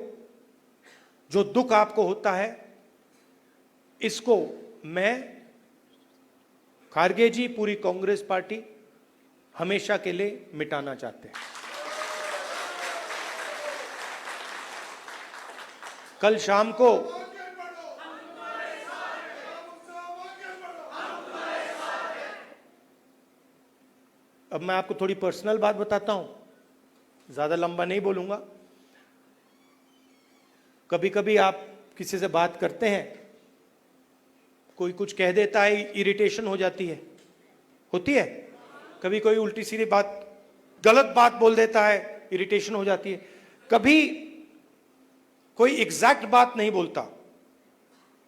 जो दुख आपको होता है, इसको मैं, खारगे जी, पूरी कांग्रेस पार्टी हमेशा के लिए मिटाना चाहते हैं। कल शाम को अब मैं आपको थोड़ी पर्सनल बात बताता हूं, ज्यादा लंबा नहीं बोलूंगा। कभी कभी आप किसी से बात करते हैं, कोई कुछ कह देता है, इरिटेशन हो जाती है, होती है। कभी कोई उल्टी सीधी बात, गलत बात बोल देता है, इरिटेशन हो जाती है। कभी कोई एग्जैक्ट बात नहीं बोलता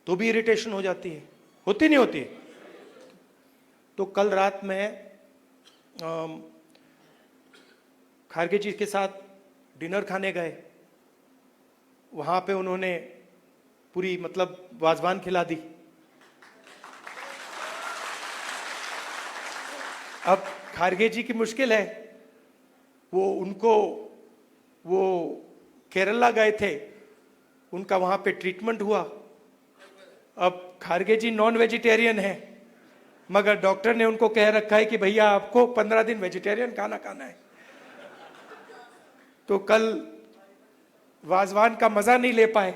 तो भी इरिटेशन हो जाती है, होती नहीं होती। तो कल रात में खारगे जी के साथ डिनर खाने गए, वहां पे उन्होंने पूरी वाजवान खिला दी। अब खारगे जी की मुश्किल है, वो केरला गए थे, उनका वहां पे ट्रीटमेंट हुआ। अब खारगे जी नॉन वेजिटेरियन है, मगर डॉक्टर ने उनको कह रखा है कि भैया आपको 15 दिन वेजिटेरियन खाना खाना है। तो कल वाजवान का मजा नहीं ले पाए,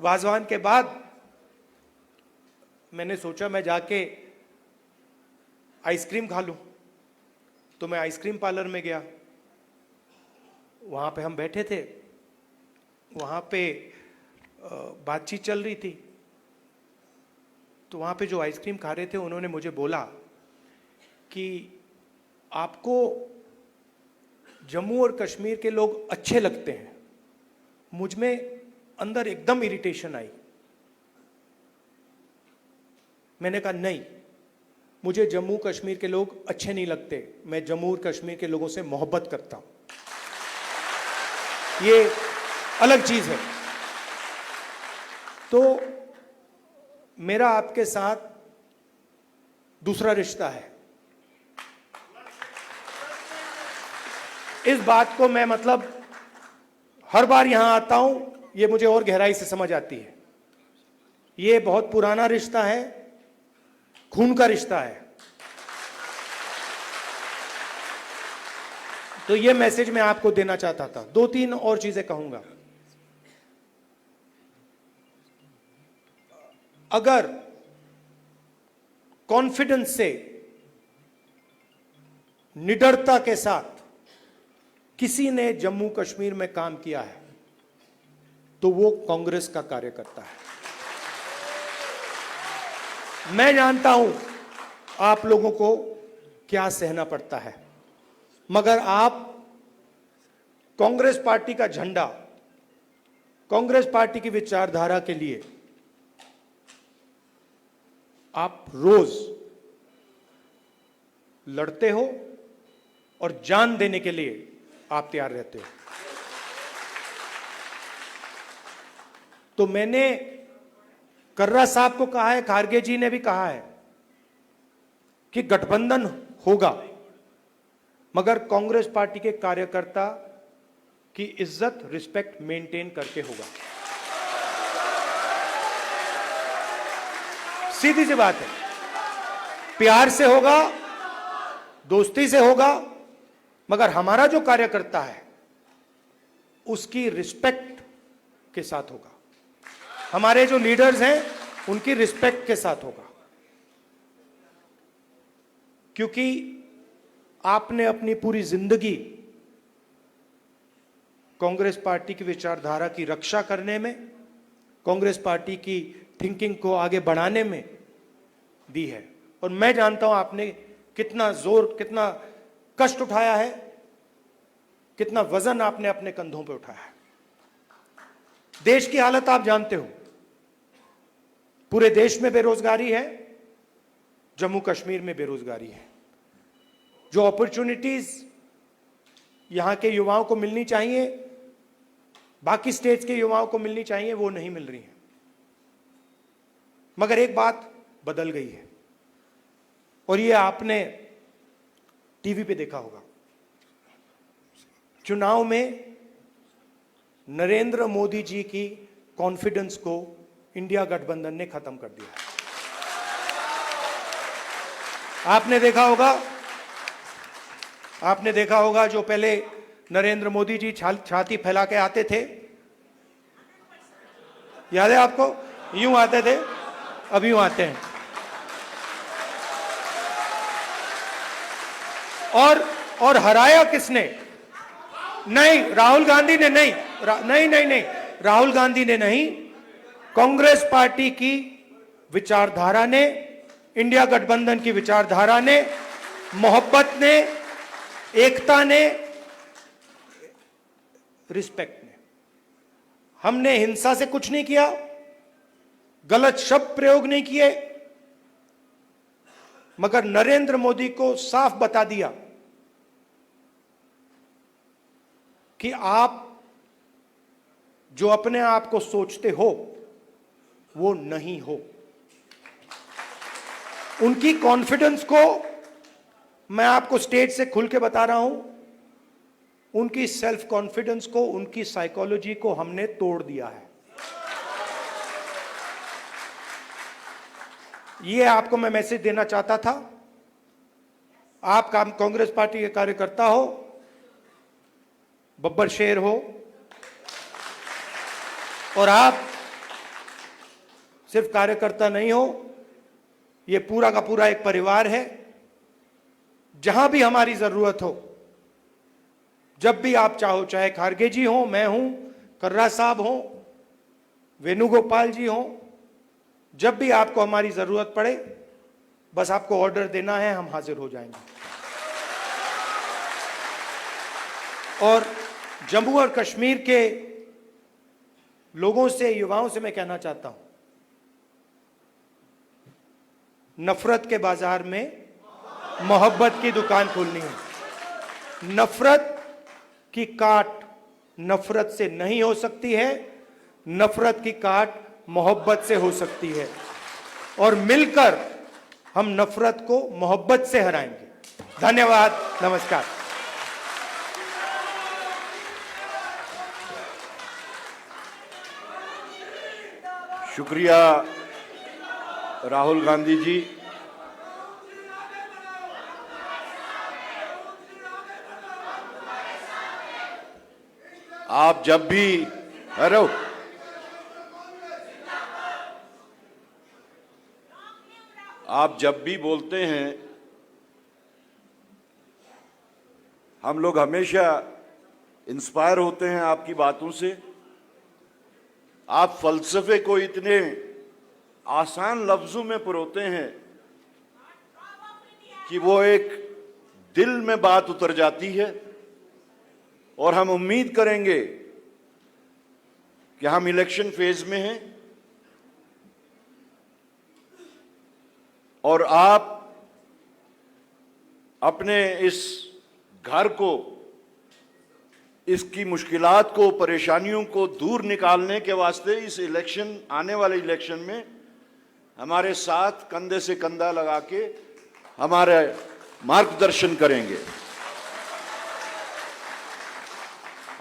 वाजवान के बाद मैंने सोचा मैं जाके आइसक्रीम खा लूं, तो मैं आइसक्रीम पार्लर में गया। वहां पे हम बैठे थे, वहां पे बातचीत चल रही थी। तो वहां पे जो आइसक्रीम खा रहे थे उन्होंने मुझे बोला कि आपको जम्मू और कश्मीर के लोग अच्छे लगते हैं। मुझ में अंदर एकदम इरिटेशन आई। मैंने कहा नहीं, मुझे जम्मू कश्मीर के लोग अच्छे नहीं लगते, मैं जम्मू और कश्मीर के लोगों से मोहब्बत करता हूं, ये अलग चीज है। तो मेरा आपके साथ दूसरा रिश्ता है। इस बात को मैं मतलब हर बार यहां आता हूं, ये मुझे और गहराई से समझ आती है। ये बहुत पुराना रिश्ता है, खून का रिश्ता है। तो ये मैसेज मैं आपको देना चाहता था। 2-3 और चीजें कहूंगा। अगर कॉन्फिडेंस से, निडरता के साथ किसी ने जम्मू कश्मीर में काम किया है तो वो कांग्रेस का कार्यकर्ता है। मैं जानता हूं आप लोगों को क्या सहना पड़ता है, मगर आप कांग्रेस पार्टी का झंडा, कांग्रेस पार्टी की विचारधारा के लिए आप रोज लड़ते हो और जान देने के लिए आप तैयार रहते हो। तो मैंने कर्रा साहब को कहा है, खारगे जी ने भी कहा है कि गठबंधन होगा, मगर कांग्रेस पार्टी के कार्यकर्ता की इज्जत, रिस्पेक्ट मेंटेन करके होगा। सीधी सी बात है, प्यार से होगा, दोस्ती से होगा, मगर हमारा जो कार्यकर्ता है उसकी रिस्पेक्ट के साथ होगा। हमारे जो लीडर्स हैं उनकी रिस्पेक्ट के साथ होगा। क्योंकि आपने अपनी पूरी जिंदगी कांग्रेस पार्टी की विचारधारा की रक्षा करने में, कांग्रेस पार्टी की थिंकिंग को आगे बढ़ाने में दी है। और मैं जानता हूं आपने कितना जोर, कितना कष्ट उठाया है, कितना वजन आपने अपने कंधों पे उठाया है। देश की हालत आप जानते हो, पूरे देश में बेरोजगारी है, जम्मू कश्मीर में बेरोजगारी है। जो अपॉर्चुनिटीज यहां के युवाओं को मिलनी चाहिए, बाकी स्टेट्स के युवाओं को मिलनी चाहिए, वो नहीं मिल रही है। मगर एक बात बदल गई है, और ये आपने टीवी पे देखा होगा। चुनाव में नरेंद्र मोदी जी की कॉन्फिडेंस को इंडिया गठबंधन ने खत्म कर दिया। आपने देखा होगा जो पहले नरेंद्र मोदी जी छाती फैला के आते थे, याद है आपको? यूं आते थे, अब यूं आते हैं। और हराया किसने? नहीं, राहुल गांधी ने नहीं, नहीं, राहुल गांधी ने नहीं, कांग्रेस पार्टी की विचारधारा ने, इंडिया गठबंधन की विचारधारा ने, मोहब्बत ने, एकता ने, रिस्पेक्ट ने। हमने हिंसा से कुछ नहीं किया, गलत शब्द प्रयोग नहीं किए, मगर नरेंद्र मोदी को साफ बता दिया कि आप जो अपने आप को सोचते हो वो नहीं हो। उनकी कॉन्फिडेंस को मैं आपको स्टेज से खुल के बता रहा हूं, उनकी सेल्फ कॉन्फिडेंस को, उनकी साइकोलॉजी को हमने तोड़ दिया है। ये आपको मैं मैसेज देना चाहता था। आप कांग्रेस पार्टी के कार्यकर्ता हो, बब्बर शेर हो, और आप सिर्फ कार्यकर्ता नहीं हो, ये पूरा का पूरा एक परिवार है। जहां भी हमारी जरूरत हो, जब भी आप चाहो, चाहे खारगे जी हो, मैं हूं, कर्रा साहब हो, वेणुगोपाल जी हो, जब भी आपको हमारी जरूरत पड़े, बस आपको ऑर्डर देना है, हम हाजिर हो जाएंगे। और जम्मू और कश्मीर के लोगों से, युवाओं से मैं कहना चाहता हूं, नफरत के बाजार में मोहब्बत की दुकान खोलनी है। नफरत की काट नफरत से नहीं हो सकती है, नफरत की काट मोहब्बत से हो सकती है, और मिलकर हम नफरत को मोहब्बत से हराएंगे। धन्यवाद, नमस्कार। शुक्रिया राहुल गांधी जी। आप जब भी, हेलो, आप जब भी बोलते हैं, हम लोग हमेशा इंस्पायर होते हैं आपकी बातों से। आप फलसफे को इतने आसान लफ्जों में परोते हैं कि वो एक दिल में बात उतर जाती है, और हम उम्मीद करेंगे कि हम इलेक्शन फेज में हैं और आप अपने इस घर को, इसकी मुश्किलात को, परेशानियों को दूर निकालने के वास्ते इस इलेक्शन, आने वाले इलेक्शन में हमारे साथ कंधे से कंधा लगा के हमारे मार्गदर्शन करेंगे।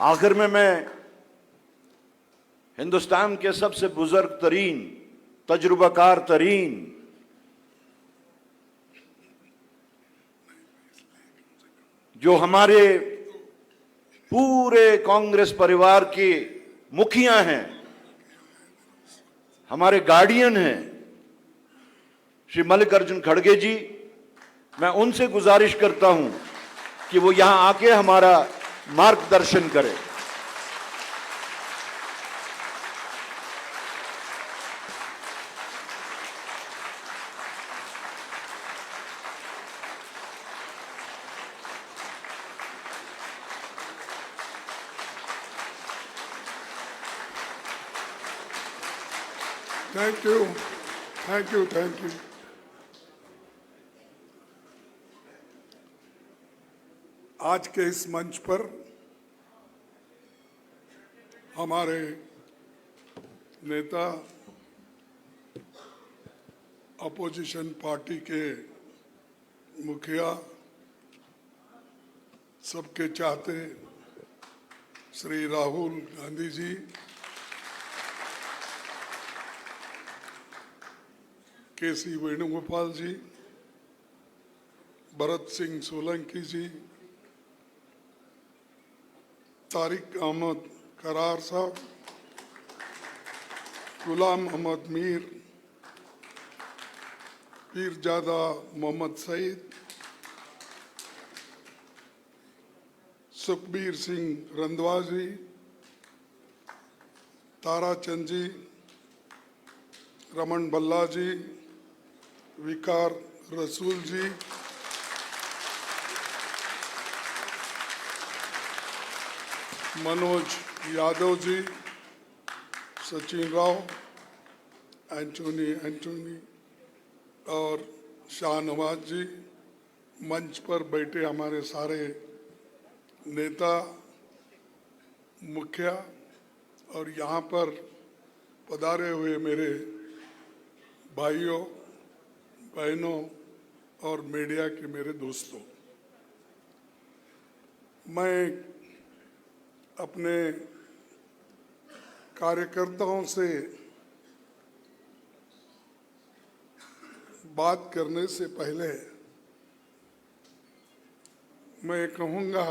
आखिर में मैं हिंदुस्तान के सबसे बुजुर्ग तरीन, तजुर्बाकार तरीन जो हमारे पूरे कांग्रेस परिवार के मुखिया हैं, हमारे गार्डियन हैं, श्री मल्लिकार्जुन खड़गे जी, मैं उनसे गुजारिश करता हूं कि वो यहां आके हमारा मार्गदर्शन करें। Thank you, thank you, thank you. आज के इस मंच पर हमारे नेता, अपोजिशन पार्टी के मुखिया, सबके चाहते श्री राहुल गांधी जी, केसी वेणुगोपाल जी, भरत सिंह सोलंकी जी, तारिक अहमद करार साहब, गुलाम अहमद मीर, पीरजादा मोहम्मद सईद, सुखबीर सिंह रंधवा जी, ताराचंद जी, रमन बल्ला जी, विकार रसूल जी, मनोज यादव जी, सचिन राव, एंटोनी और शाहनवाज जी, मंच पर बैठे हमारे सारे नेता, मुखिया और यहाँ पर पधारे हुए मेरे भाइयों, बहनों और मीडिया के मेरे दोस्तों, मैं अपने कार्यकर्ताओं से बात करने से पहले मैं कहूँगा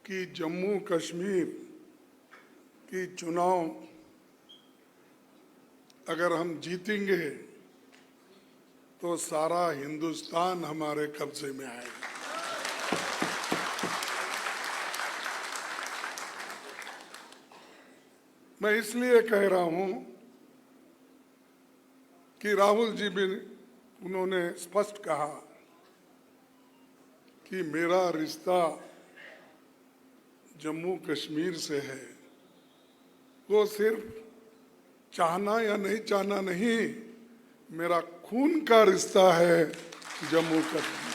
कि जम्मू कश्मीर कि चुनाव अगर हम जीतेंगे तो सारा हिंदुस्तान हमारे कब्जे में आएगा। मैं इसलिए कह रहा हूं कि राहुल जी भी उन्होंने स्पष्ट कहा कि मेरा रिश्ता जम्मू कश्मीर से है। वो सिर्फ चाहना या नहीं चाहना नहीं, मेरा खून का रिश्ता है जम्मू कश्मीर।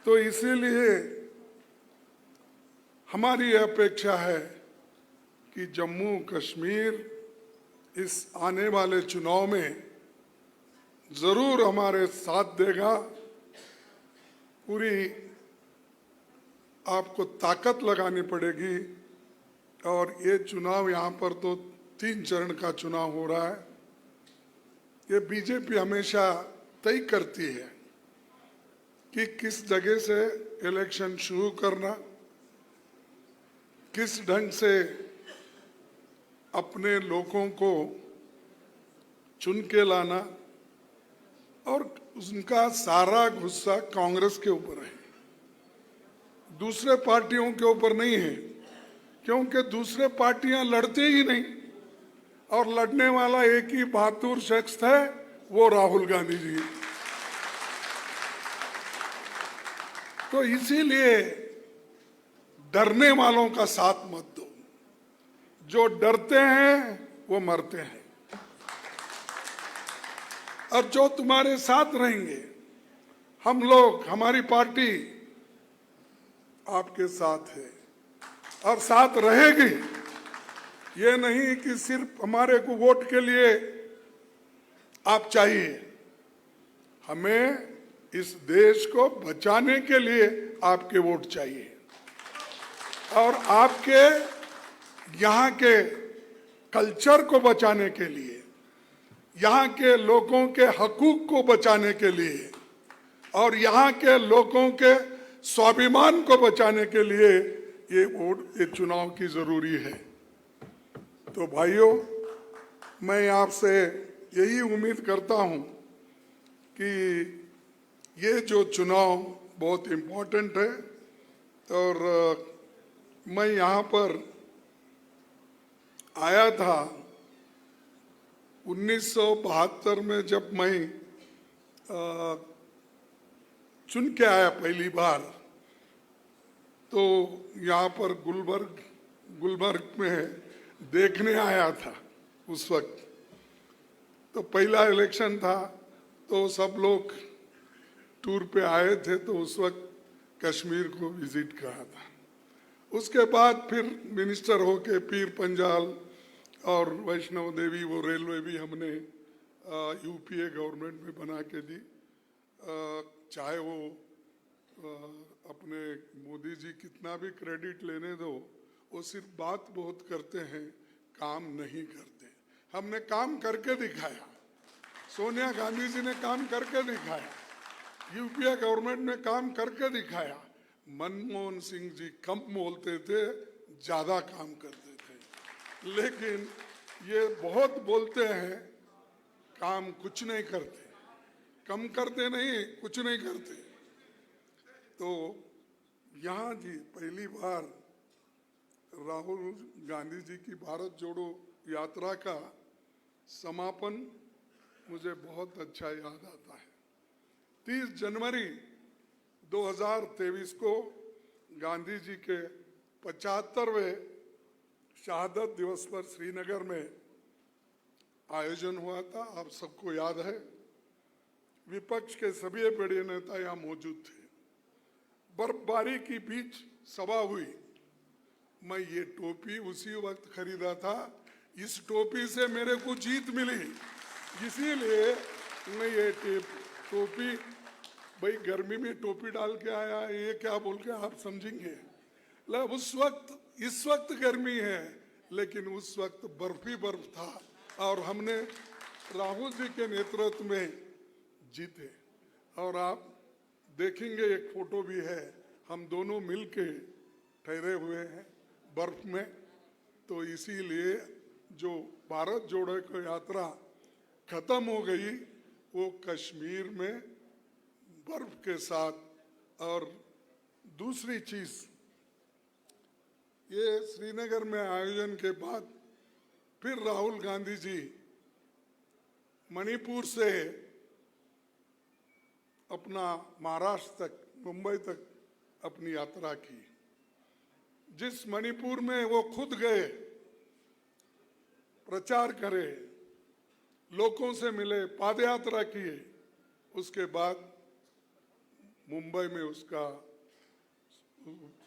तो इसीलिए हमारी अपेक्षा है कि जम्मू कश्मीर इस आने वाले चुनाव में जरूर हमारे साथ देगा। पूरी आपको ताकत लगानी पड़ेगी। और ये चुनाव यहाँ पर तो 3 चरण का चुनाव हो रहा है। ये बीजेपी हमेशा तय करती है कि किस जगह से इलेक्शन शुरू करना, किस ढंग से अपने लोगों को चुन के लाना, और उनका सारा गुस्सा कांग्रेस के ऊपर है, दूसरे पार्टियों के ऊपर नहीं है, क्योंकि दूसरे पार्टियां लड़ते ही नहीं और लड़ने वाला एक ही बहादुर शख्स है, वो राहुल गांधी जी। तो इसीलिए डरने वालों का साथ मत दो। जो डरते हैं वो मरते हैं, और जो तुम्हारे साथ रहेंगे, हम लोग, हमारी पार्टी आपके साथ है और साथ रहेगी। ये नहीं कि सिर्फ हमारे को वोट के लिए आप चाहिए, हमें इस देश को बचाने के लिए आपके वोट चाहिए, और आपके यहाँ के कल्चर को बचाने के लिए, यहाँ के लोगों के हकूक को बचाने के लिए, और यहाँ के लोगों के स्वाभिमान को बचाने के लिए ये वोट, ये चुनाव की जरूरी है। तो भाइयों, मैं आपसे यही उम्मीद करता हूं कि ये जो चुनाव बहुत इम्पोर्टेंट है, और मैं यहाँ पर आया था 1972 में, जब मैं चुन के आया पहली बार, तो यहाँ पर गुलबर्ग में देखने आया था उस वक्त। तो पहला इलेक्शन था, तो सब लोग टूर पे आए थे, तो उस वक्त कश्मीर को विजिट करा था। उसके बाद फिर मिनिस्टर होके पीर पंजाल और वैष्णव देवी, वो रेलवे भी हमने यूपीए गवर्नमेंट में बना के दी। चाहे वो अपने मोदी जी कितना भी क्रेडिट लेने दो, वो सिर्फ बात बहुत करते हैं, काम नहीं करते। हमने काम करके दिखाया, सोनिया गांधी जी ने काम करके दिखाया, यूपीए गवर्नमेंट ने काम करके दिखाया। मनमोहन सिंह जी कम बोलते थे, ज्यादा काम करते थे, लेकिन ये बहुत बोलते हैं, काम कुछ नहीं करते, कम करते नहीं, कुछ नहीं करते। तो यहाँ जी पहली बार राहुल गांधी जी की भारत जोड़ो यात्रा का समापन मुझे बहुत अच्छा याद आता है। 30 जनवरी 2023 को गांधी जी के 75वें शहादत दिवस पर श्रीनगर में आयोजन हुआ था, आप सबको याद है। विपक्ष के सभी बड़े नेता यहाँ मौजूद थे। बर्फबारी के बीच सभा हुई। मैं ये टोपी उसी वक्त खरीदा था, इस टोपी से मेरे को जीत मिली, इसीलिए मैं ये टोपी, भाई गर्मी में टोपी डाल के आया, ये क्या बोल के आप समझेंगे। उस वक्त, इस वक्त गर्मी है, लेकिन उस वक्त बर्फ ही बर्फ था, और हमने राहुल जी के नेतृत्व में जीते। और आप देखेंगे एक फोटो भी है, हम दोनों मिलके ठहरे हुए हैं, बर्फ में। तो इसीलिए जो भारत जोड़ो को यात्रा खत्म हो गई, वो कश्मीर में बर्फ के साथ। और दूसरी चीज, ये श्रीनगर में आयोजन के बाद फिर राहुल गांधी जी मणिपुर से अपना महाराष्ट्र तक, मुंबई तक अपनी यात्रा की। जिस मणिपुर में वो खुद गए, प्रचार करे, लोगों से मिले, पादयात्रा किए, उसके बाद मुंबई में उसका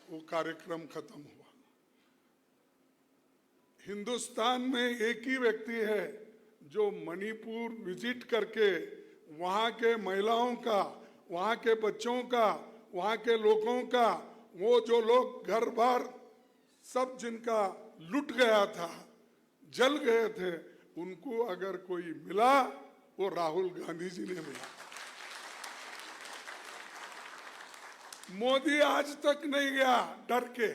वो कार्यक्रम खत्म हुआ। हिंदुस्तान में एक ही व्यक्ति है जो मणिपुर विजिट करके वहाँ के महिलाओं का, वहाँ के बच्चों का, वहाँ के लोगों का, वो जो लोग घर बार सब जिनका लुट गया था, जल गए थे, उनको अगर कोई मिला वो राहुल गांधी जी ने मिला। मोदी आज तक नहीं गया डर के।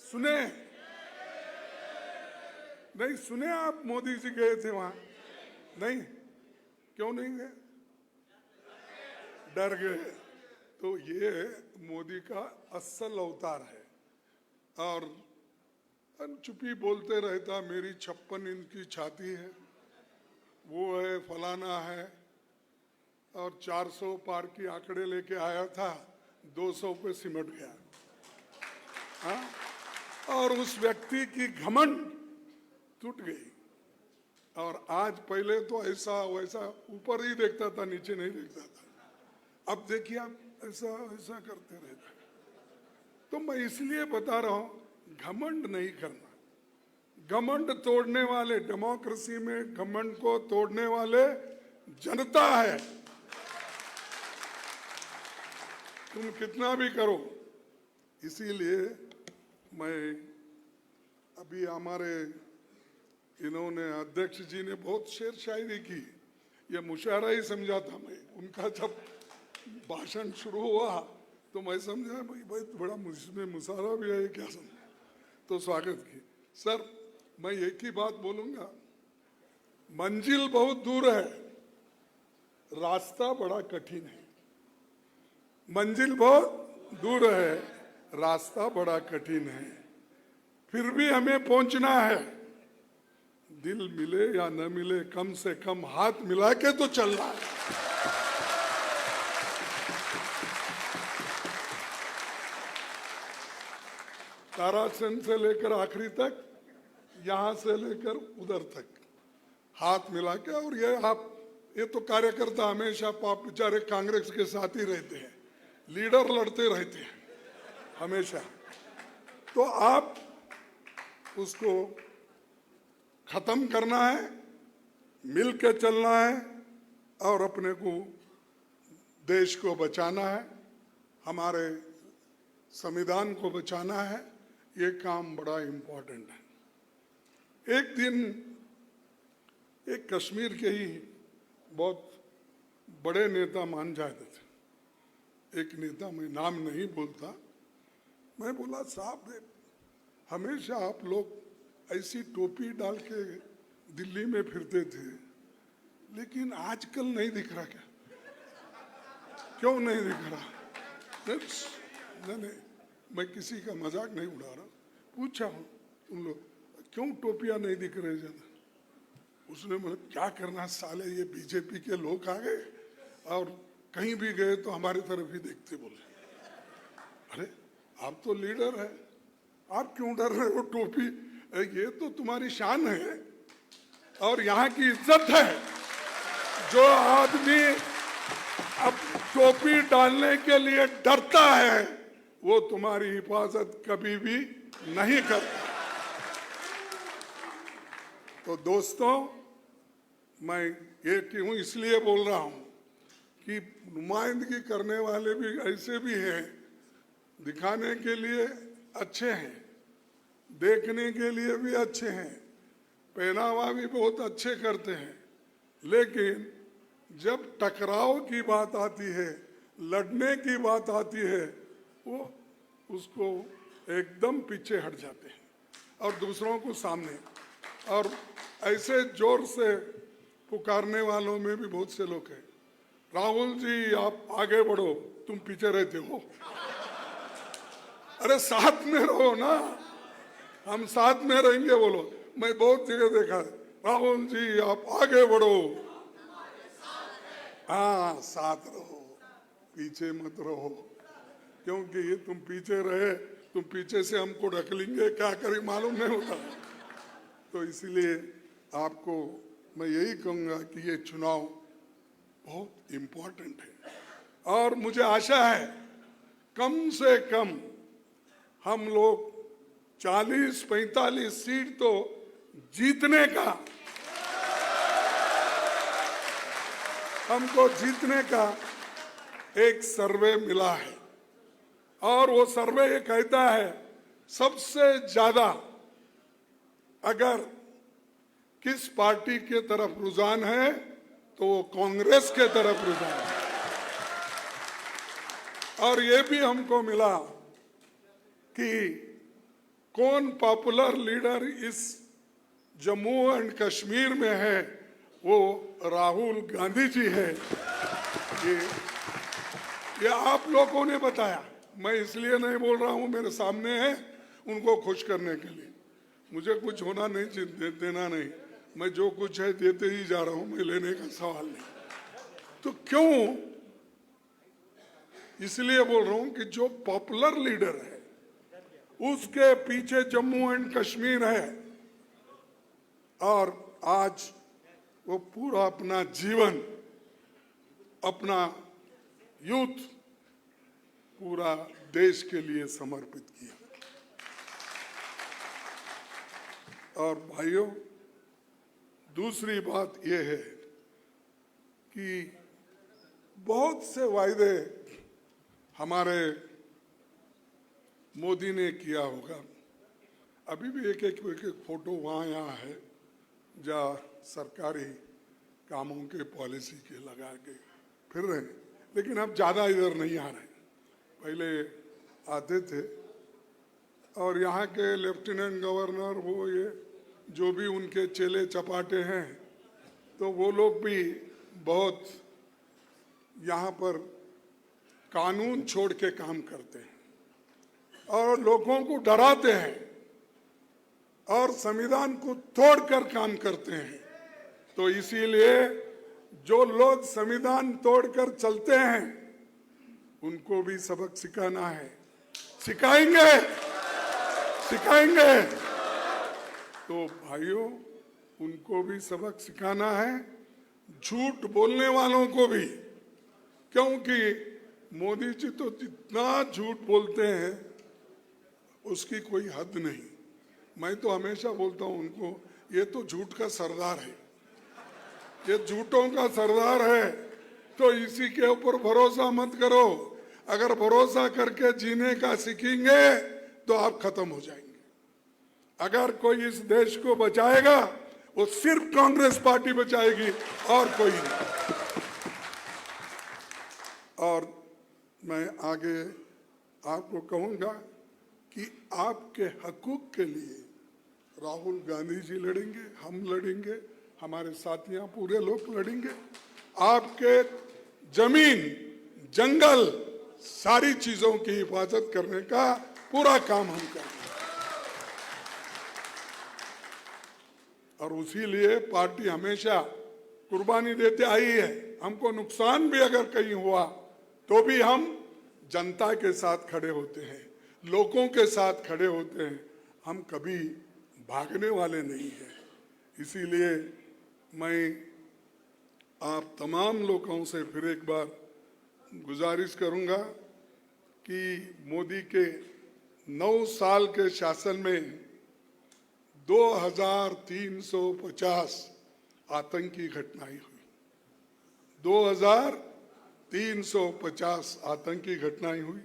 सुने नहीं? सुने आप मोदी जी गए थे वहां? नहीं? क्यों नहीं गए? डर गए। तो ये मोदी का असल अवतार है। और चुपी बोलते रहता, मेरी 56 इंच की छाती है, वो है, फलाना है, और 400 पार की आंकड़े लेके आया था, 200 पे सिमट गया। हाँ? और उस व्यक्ति की घमंड टूट गई। और आज, पहले तो ऐसा वैसा ऊपर ही देखता था, नीचे नहीं देखता था। अब देखिए आप ऐसा ऐसा करते रहते। तो मैं इसलिए बता रहा हूं, घमंड नहीं करना। घमंड तोड़ने वाले, डेमोक्रेसी में घमंड को तोड़ने वाले जनता है। तुम कितना भी करो। इसीलिए मैं अभी हमारे इन्होंने अध्यक्ष जी ने बहुत शेर शायरी की, ये मुशायरा ही समझा था मैं। उनका जब भाषण शुरू हुआ तो मैं समझा भाई बड़ा इसमें मुशायरा भी है क्या, समझ तो स्वागत की। सर मैं एक ही बात बोलूंगा, मंजिल बहुत दूर है, रास्ता बड़ा कठिन है। मंजिल बहुत दूर है, रास्ता बड़ा कठिन है, फिर भी हमें पहुंचना है। दिल मिले या न मिले, कम से कम हाथ मिला के तो चलना है। तारासन से लेकर आखिरी तक, यहां से लेकर उधर तक हाथ मिला के। और ये तो कार्यकर्ता हमेशा आप बेचारे कांग्रेस के साथ ही रहते हैं, लीडर लड़ते रहते हैं हमेशा। तो आप उसको खत्म करना है, मिल के चलना है, और अपने को, देश को बचाना है, हमारे संविधान को बचाना है। ये काम बड़ा इम्पोर्टेंट है। एक दिन एक कश्मीर के ही बहुत बड़े नेता मान जाते थे, एक नेता, मैं नाम नहीं बोलता, मैं बोला साहब हमेशा आप लोग ऐसी टोपी डाल के दिल्ली में फिरते थे, लेकिन आजकल नहीं दिख रहा क्या? क्यों नहीं दिख रहा? नहीं, मैं किसी का मजाक नहीं उड़ा रहा, पूछा हूँ उन लोग क्यों टोपियां नहीं दिख रहे ज्यादा? उसने बोला क्या करना साले, ये बीजेपी के लोग आ गए और कहीं भी गए तो हमारी तरफ ही देखते। बोले अरे आप तो लीडर है, आप क्यों डर रहे हो? टोपी ये तो तुम्हारी शान है और यहाँ की इज्जत है। जो आदमी अब टोपी डालने के लिए डरता है वो तुम्हारी हिफाजत कभी भी नहीं करता। तो दोस्तों, मैं ये क्यों इसलिए बोल रहा हूं कि नुमाइंदगी करने वाले भी ऐसे भी हैं, दिखाने के लिए अच्छे हैं, देखने के लिए भी अच्छे हैं, पहनावा भी बहुत अच्छे करते हैं, लेकिन जब टकराव की बात आती है, लड़ने की बात आती है, वो उसको एकदम पीछे हट जाते हैं और दूसरों को सामने, और ऐसे जोर से पुकारने वालों में भी बहुत से लोग हैं। राहुल जी आप आगे बढ़ो, तुम पीछे रहते हो। अरे साथ में रहो ना, हम साथ में रहेंगे बोलो। मैं बहुत जगह देखा है, राहुल जी आप आगे बढ़ो, हाँ साथ रहो, पीछे मत रहो, क्योंकि ये तुम पीछे रहे, तुम पीछे से हमको ढकलेंगे, क्या करें मालूम नहीं होता। तो इसीलिए आपको मैं यही कहूंगा कि ये चुनाव बहुत इम्पोर्टेंट है और मुझे आशा है कम से कम हम लोग 40-45 सीट तो जीतने का, हमको जीतने का एक सर्वे मिला है और वो सर्वे ये कहता है सबसे ज्यादा अगर किस पार्टी के तरफ रुझान है तो वो कांग्रेस के तरफ रुझान है। और ये भी हमको मिला कि कौन पॉपुलर लीडर इस जम्मू एंड कश्मीर में है, वो राहुल गांधी जी है। ये आप लोगों ने बताया, मैं इसलिए नहीं बोल रहा हूं, मेरे सामने है, उनको खुश करने के लिए। मुझे कुछ होना नहीं, देना नहीं, मैं जो कुछ है देते ही जा रहा हूं, मैं लेने का सवाल नहीं। तो क्यों, इसलिए बोल रहा हूं कि जो पॉपुलर लीडर है उसके पीछे जम्मू एंड कश्मीर है और आज वो पूरा अपना जीवन, अपना यूथ पूरा देश के लिए समर्पित किया। और भाइयों, दूसरी बात यह है कि बहुत से वायदे हमारे मोदी ने किया होगा। अभी भी एक एक फोटो वहाँ यहाँ है जहाँ सरकारी कामों के पॉलिसी के लगा के फिर रहे, लेकिन अब ज़्यादा इधर नहीं आ रहे, पहले आते थे। और यहाँ के लेफ्टिनेंट गवर्नर, वो ये जो भी उनके चेले चपाटे हैं, तो वो लोग भी बहुत यहाँ पर कानून छोड़ के काम करते हैं और लोगों को डराते हैं और संविधान को तोड़कर काम करते हैं। तो इसीलिए जो लोग संविधान तोड़कर चलते हैं उनको भी सबक सिखाना है, सिखाएंगे सिखाएंगे। तो भाइयों, उनको भी सबक सिखाना है, झूठ बोलने वालों को भी, क्योंकि मोदी जी तो जितना झूठ बोलते हैं उसकी कोई हद नहीं। मैं तो हमेशा बोलता हूं उनको, ये तो झूठ का सरदार है, ये झूठों का सरदार है। तो इसी के ऊपर भरोसा मत करो। अगर भरोसा करके जीने का सीखेंगे तो आप खत्म हो जाएंगे। अगर कोई इस देश को बचाएगा वो सिर्फ कांग्रेस पार्टी बचाएगी और कोई नहीं। और मैं आगे आपको कहूंगा कि आपके हकूक के लिए राहुल गांधी जी लड़ेंगे, हम लड़ेंगे, हमारे साथियां पूरे लोग लड़ेंगे। आपके जमीन, जंगल, सारी चीजों की हिफाजत करने का पूरा काम हम करेंगे। और उसी लिए पार्टी हमेशा कुर्बानी देते आई है। हमको नुकसान भी अगर कहीं हुआ तो भी हम जनता के साथ खड़े होते हैं, लोगों के साथ खड़े होते हैं, हम कभी भागने वाले नहीं हैं। इसीलिए मैं आप तमाम लोगों से फिर एक बार गुजारिश करूंगा कि मोदी के 9 साल के शासन में 2350 आतंकी घटनाएं हुई। 2350 आतंकी घटनाएं हुई।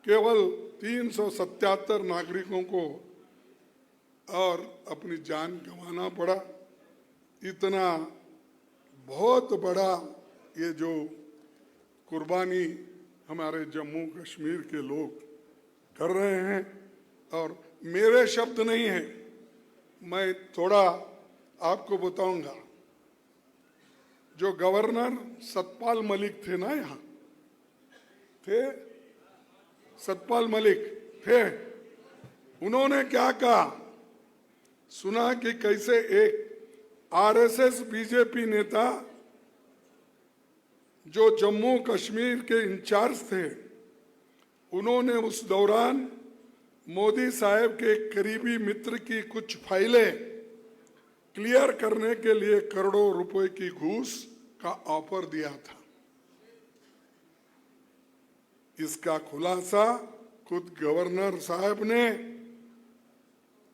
केवल 377 नागरिकों को और अपनी जान गंवाना पड़ा। इतना बहुत बड़ा ये जो कुर्बानी हमारे जम्मू कश्मीर के लोग कर रहे हैं। और मेरे शब्द नहीं है, मैं थोड़ा आपको बताऊंगा। जो गवर्नर सतपाल मलिक थे ना, यहाँ थे सतपाल मलिक थे, उन्होंने क्या कहा सुना कि कैसे एक आरएसएस बीजेपी नेता जो जम्मू कश्मीर के इंचार्ज थे, उन्होंने उस दौरान मोदी साहब के करीबी मित्र की कुछ फाइलें क्लियर करने के लिए करोड़ों रुपए की घूस का ऑफर दिया था। इसका खुलासा खुद गवर्नर साहब ने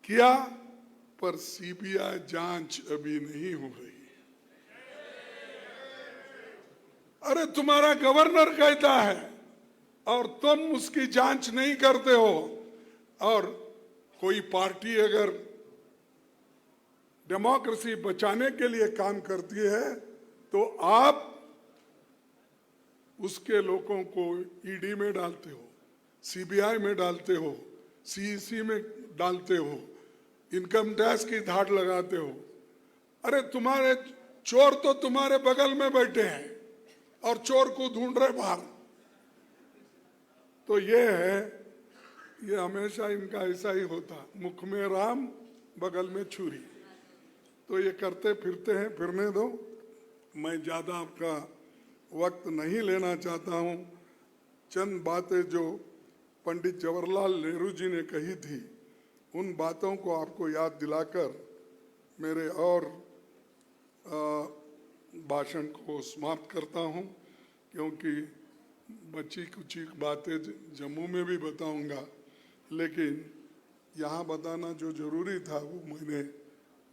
किया, पर सीबीआई जांच अभी नहीं हो रही। अरे तुम्हारा गवर्नर कहता है और तुम उसकी जांच नहीं करते हो। और कोई पार्टी अगर डेमोक्रेसी बचाने के लिए काम करती है तो आप उसके लोगों को ईडी में डालते हो, सीबीआई में डालते हो, सीईसी में डालते हो, इनकम टैक्स की धाड़ लगाते हो। अरे तुम्हारे चोर तो तुम्हारे बगल में बैठे हैं और चोर को ढूंढ रहे बाहर। तो ये है, ये हमेशा इनका ऐसा ही होता, मुख में राम बगल में छुरी। तो ये करते फिरते हैं, फिरने दो। मैं ज्यादा आपका वक्त नहीं लेना चाहता हूं। चंद बातें जो पंडित जवाहरलाल नेहरू जी ने कही थी, उन बातों को आपको याद दिलाकर मेरे और भाषण को समाप्त करता हूं, क्योंकि बची कुछ बातें जम्मू में भी बताऊंगा, लेकिन यहाँ बताना जो जरूरी था वो मैंने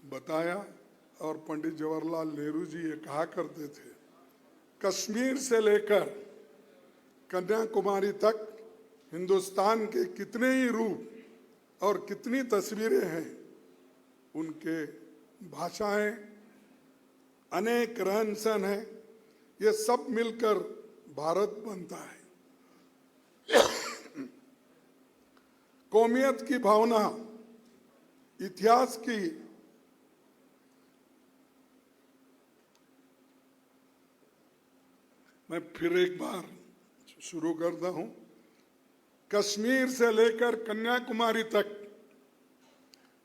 बताया। और पंडित जवाहरलाल नेहरू जी ये कहा करते थे, कश्मीर से लेकर कन्याकुमारी तक हिंदुस्तान के कितने ही रूप और कितनी तस्वीरें हैं, उनके भाषाएं, अनेक रहन सहन है, ये सब मिलकर भारत बनता है। कौमियत की भावना, इतिहास की मैं फिर एक बार शुरू करता हूं। कश्मीर से लेकर कन्याकुमारी तक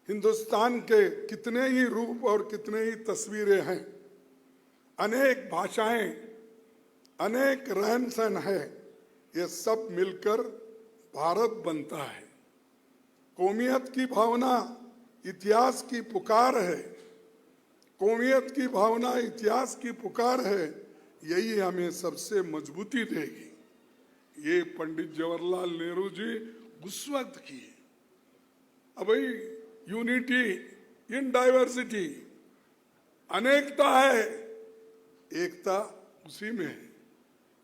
हिंदुस्तान के कितने ही रूप और कितने ही तस्वीरें हैं, अनेक भाषाएं, अनेक रहन सहन है, ये सब मिलकर भारत बनता है। कौमियत की भावना इतिहास की पुकार है, कौमियत की भावना इतिहास की पुकार है, यही हमें सबसे मजबूती देगी। ये पंडित जवाहरलाल नेहरू जी उस वक्त किए। अब भाई यूनिटी इन डाइवर्सिटी, अनेकता है, एकता उसी में है।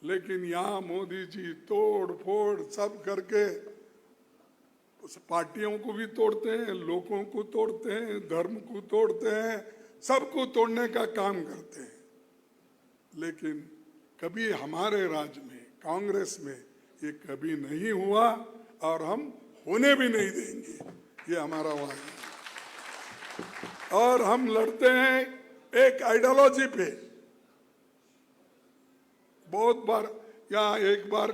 लेकिन यहाँ मोदी जी तोड़ फोड़ सब करके पार्टियों को भी तोड़ते हैं, लोगों को तोड़ते हैं, धर्म को तोड़ते हैं, सबको तोड़ने का काम करते हैं। लेकिन कभी हमारे राज्य में, कांग्रेस में ये कभी नहीं हुआ और हम होने भी नहीं देंगे, ये हमारा वादा है। और हम लड़ते हैं एक आइडियोलॉजी पे। बहुत बार यहाँ एक बार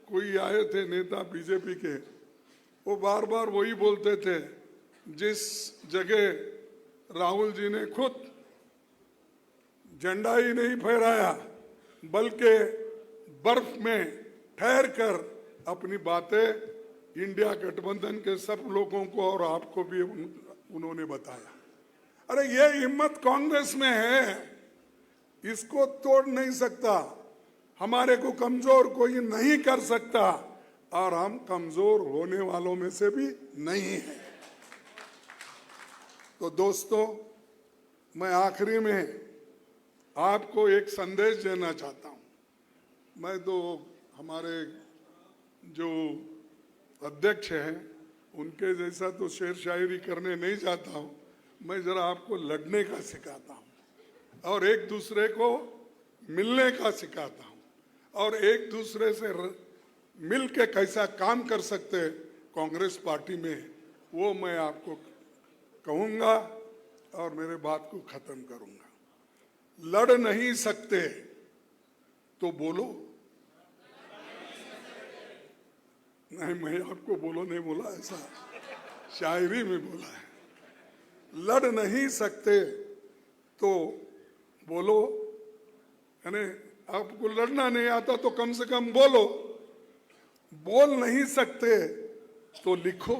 कोई आए थे नेता बीजेपी के, वो बार बार वही बोलते थे, जिस जगह राहुल जी ने खुद झंडा ही नहीं फहराया बल्कि बर्फ में ठहर कर अपनी बातें इंडिया गठबंधन के सब लोगों को और आपको भी उन्होंने बताया। अरे ये हिम्मत कांग्रेस में है, इसको तोड़ नहीं सकता, हमारे को कमजोर कोई नहीं कर सकता और हम कमजोर होने वालों में से भी नहीं है। तो दोस्तों, मैं आखिरी में आपको एक संदेश देना चाहता हूं। मैं तो हमारे जो अध्यक्ष हैं उनके जैसा तो शेर शायरी करने नहीं जाता हूं, मैं जरा आपको लड़ने का सिखाता हूं और एक दूसरे को मिलने का सिखाता हूं और एक दूसरे से मिल के कैसा काम कर सकते कांग्रेस पार्टी में है, वो मैं आपको कहूंगा और मेरे बात को खत्म करूंगा। लड़ नहीं सकते तो बोलो। नहीं, मैं आपको बोलो नहीं बोला, ऐसा शायरी में बोला है। लड़ नहीं सकते तो बोलो, यानी आपको लड़ना नहीं आता तो कम से कम बोलो। बोल नहीं सकते तो लिखो,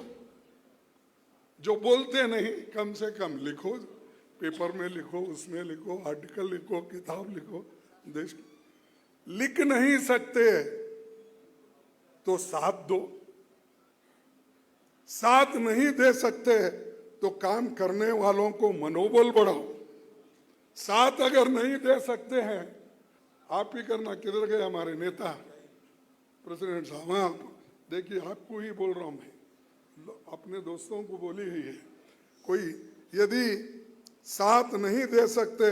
जो बोलते नहीं कम से कम लिखो, पेपर में लिखो, उसमें लिखो, आर्टिकल लिखो, किताब लिखो। देश लिख नहीं सकते तो साथ दो, साथ नहीं दे सकते तो काम करने वालों को मनोबल बढ़ाओ। साथ अगर नहीं दे सकते हैं, आप ही करना। किधर गए हमारे नेता प्रेसिडेंट साहब? हाँ, देखिए आपको ही बोल रहा हूं मैं, अपने दोस्तों को बोली ही है। कोई यदि साथ नहीं दे सकते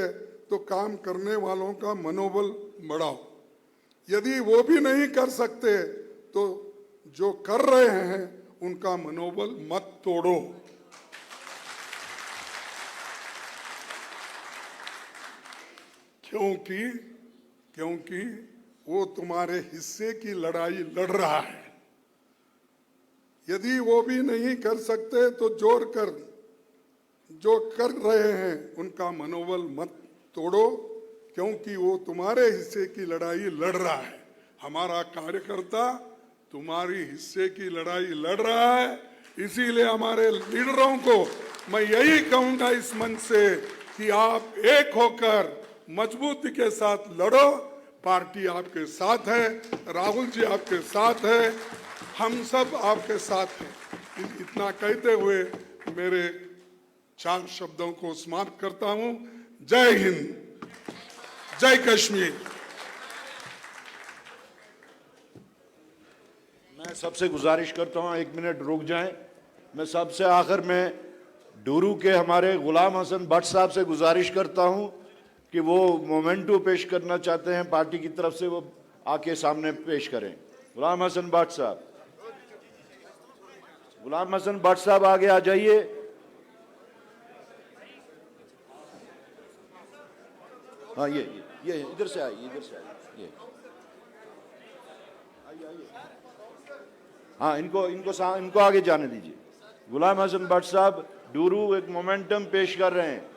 तो काम करने वालों का मनोबल बढ़ाओ। यदि वो भी नहीं कर सकते तो जो कर रहे हैं उनका मनोबल मत तोड़ो। क्योंकि वो तुम्हारे हिस्से की लड़ाई लड़ रहा है। यदि वो भी नहीं कर सकते तो जोर कर जो कर रहे हैं उनका मनोबल मत तोड़ो, क्योंकि वो तुम्हारे हिस्से की लड़ाई लड़ रहा है। हमारा कार्यकर्ता तुम्हारी हिस्से की लड़ाई लड़ रहा है। इसीलिए हमारे लीडरों को मैं यही कहूंगा इस मंच से कि आप एक होकर मजबूती के साथ लड़ो। पार्टी आपके साथ है, राहुल जी आपके साथ है, हम सब आपके साथ हैं। इतना कहते हुए मेरे 4 शब्दों को समाप्त करता हूं। जय हिंद, जय कश्मीर। मैं सबसे गुजारिश करता हूं 1 मिनट रुक जाएं। मैं सबसे आखिर में डूरू के हमारे गुलाम हसन भट्ट साहब से गुजारिश करता हूं कि वो मोमेंटो पेश करना चाहते हैं पार्टी की तरफ से, वो आके सामने पेश करें। गुलाम हसन भट्ट साहब, गुलाम हसन भट्ट साहब आगे आ जाइए। हाँ, ये इधर से आइए, इधर से आइए। आइए। हाँ, इनको आगे जाने दीजिए। गुलाम हसन भट्ट साहब डूरू एक मोमेंटम पेश कर रहे हैं।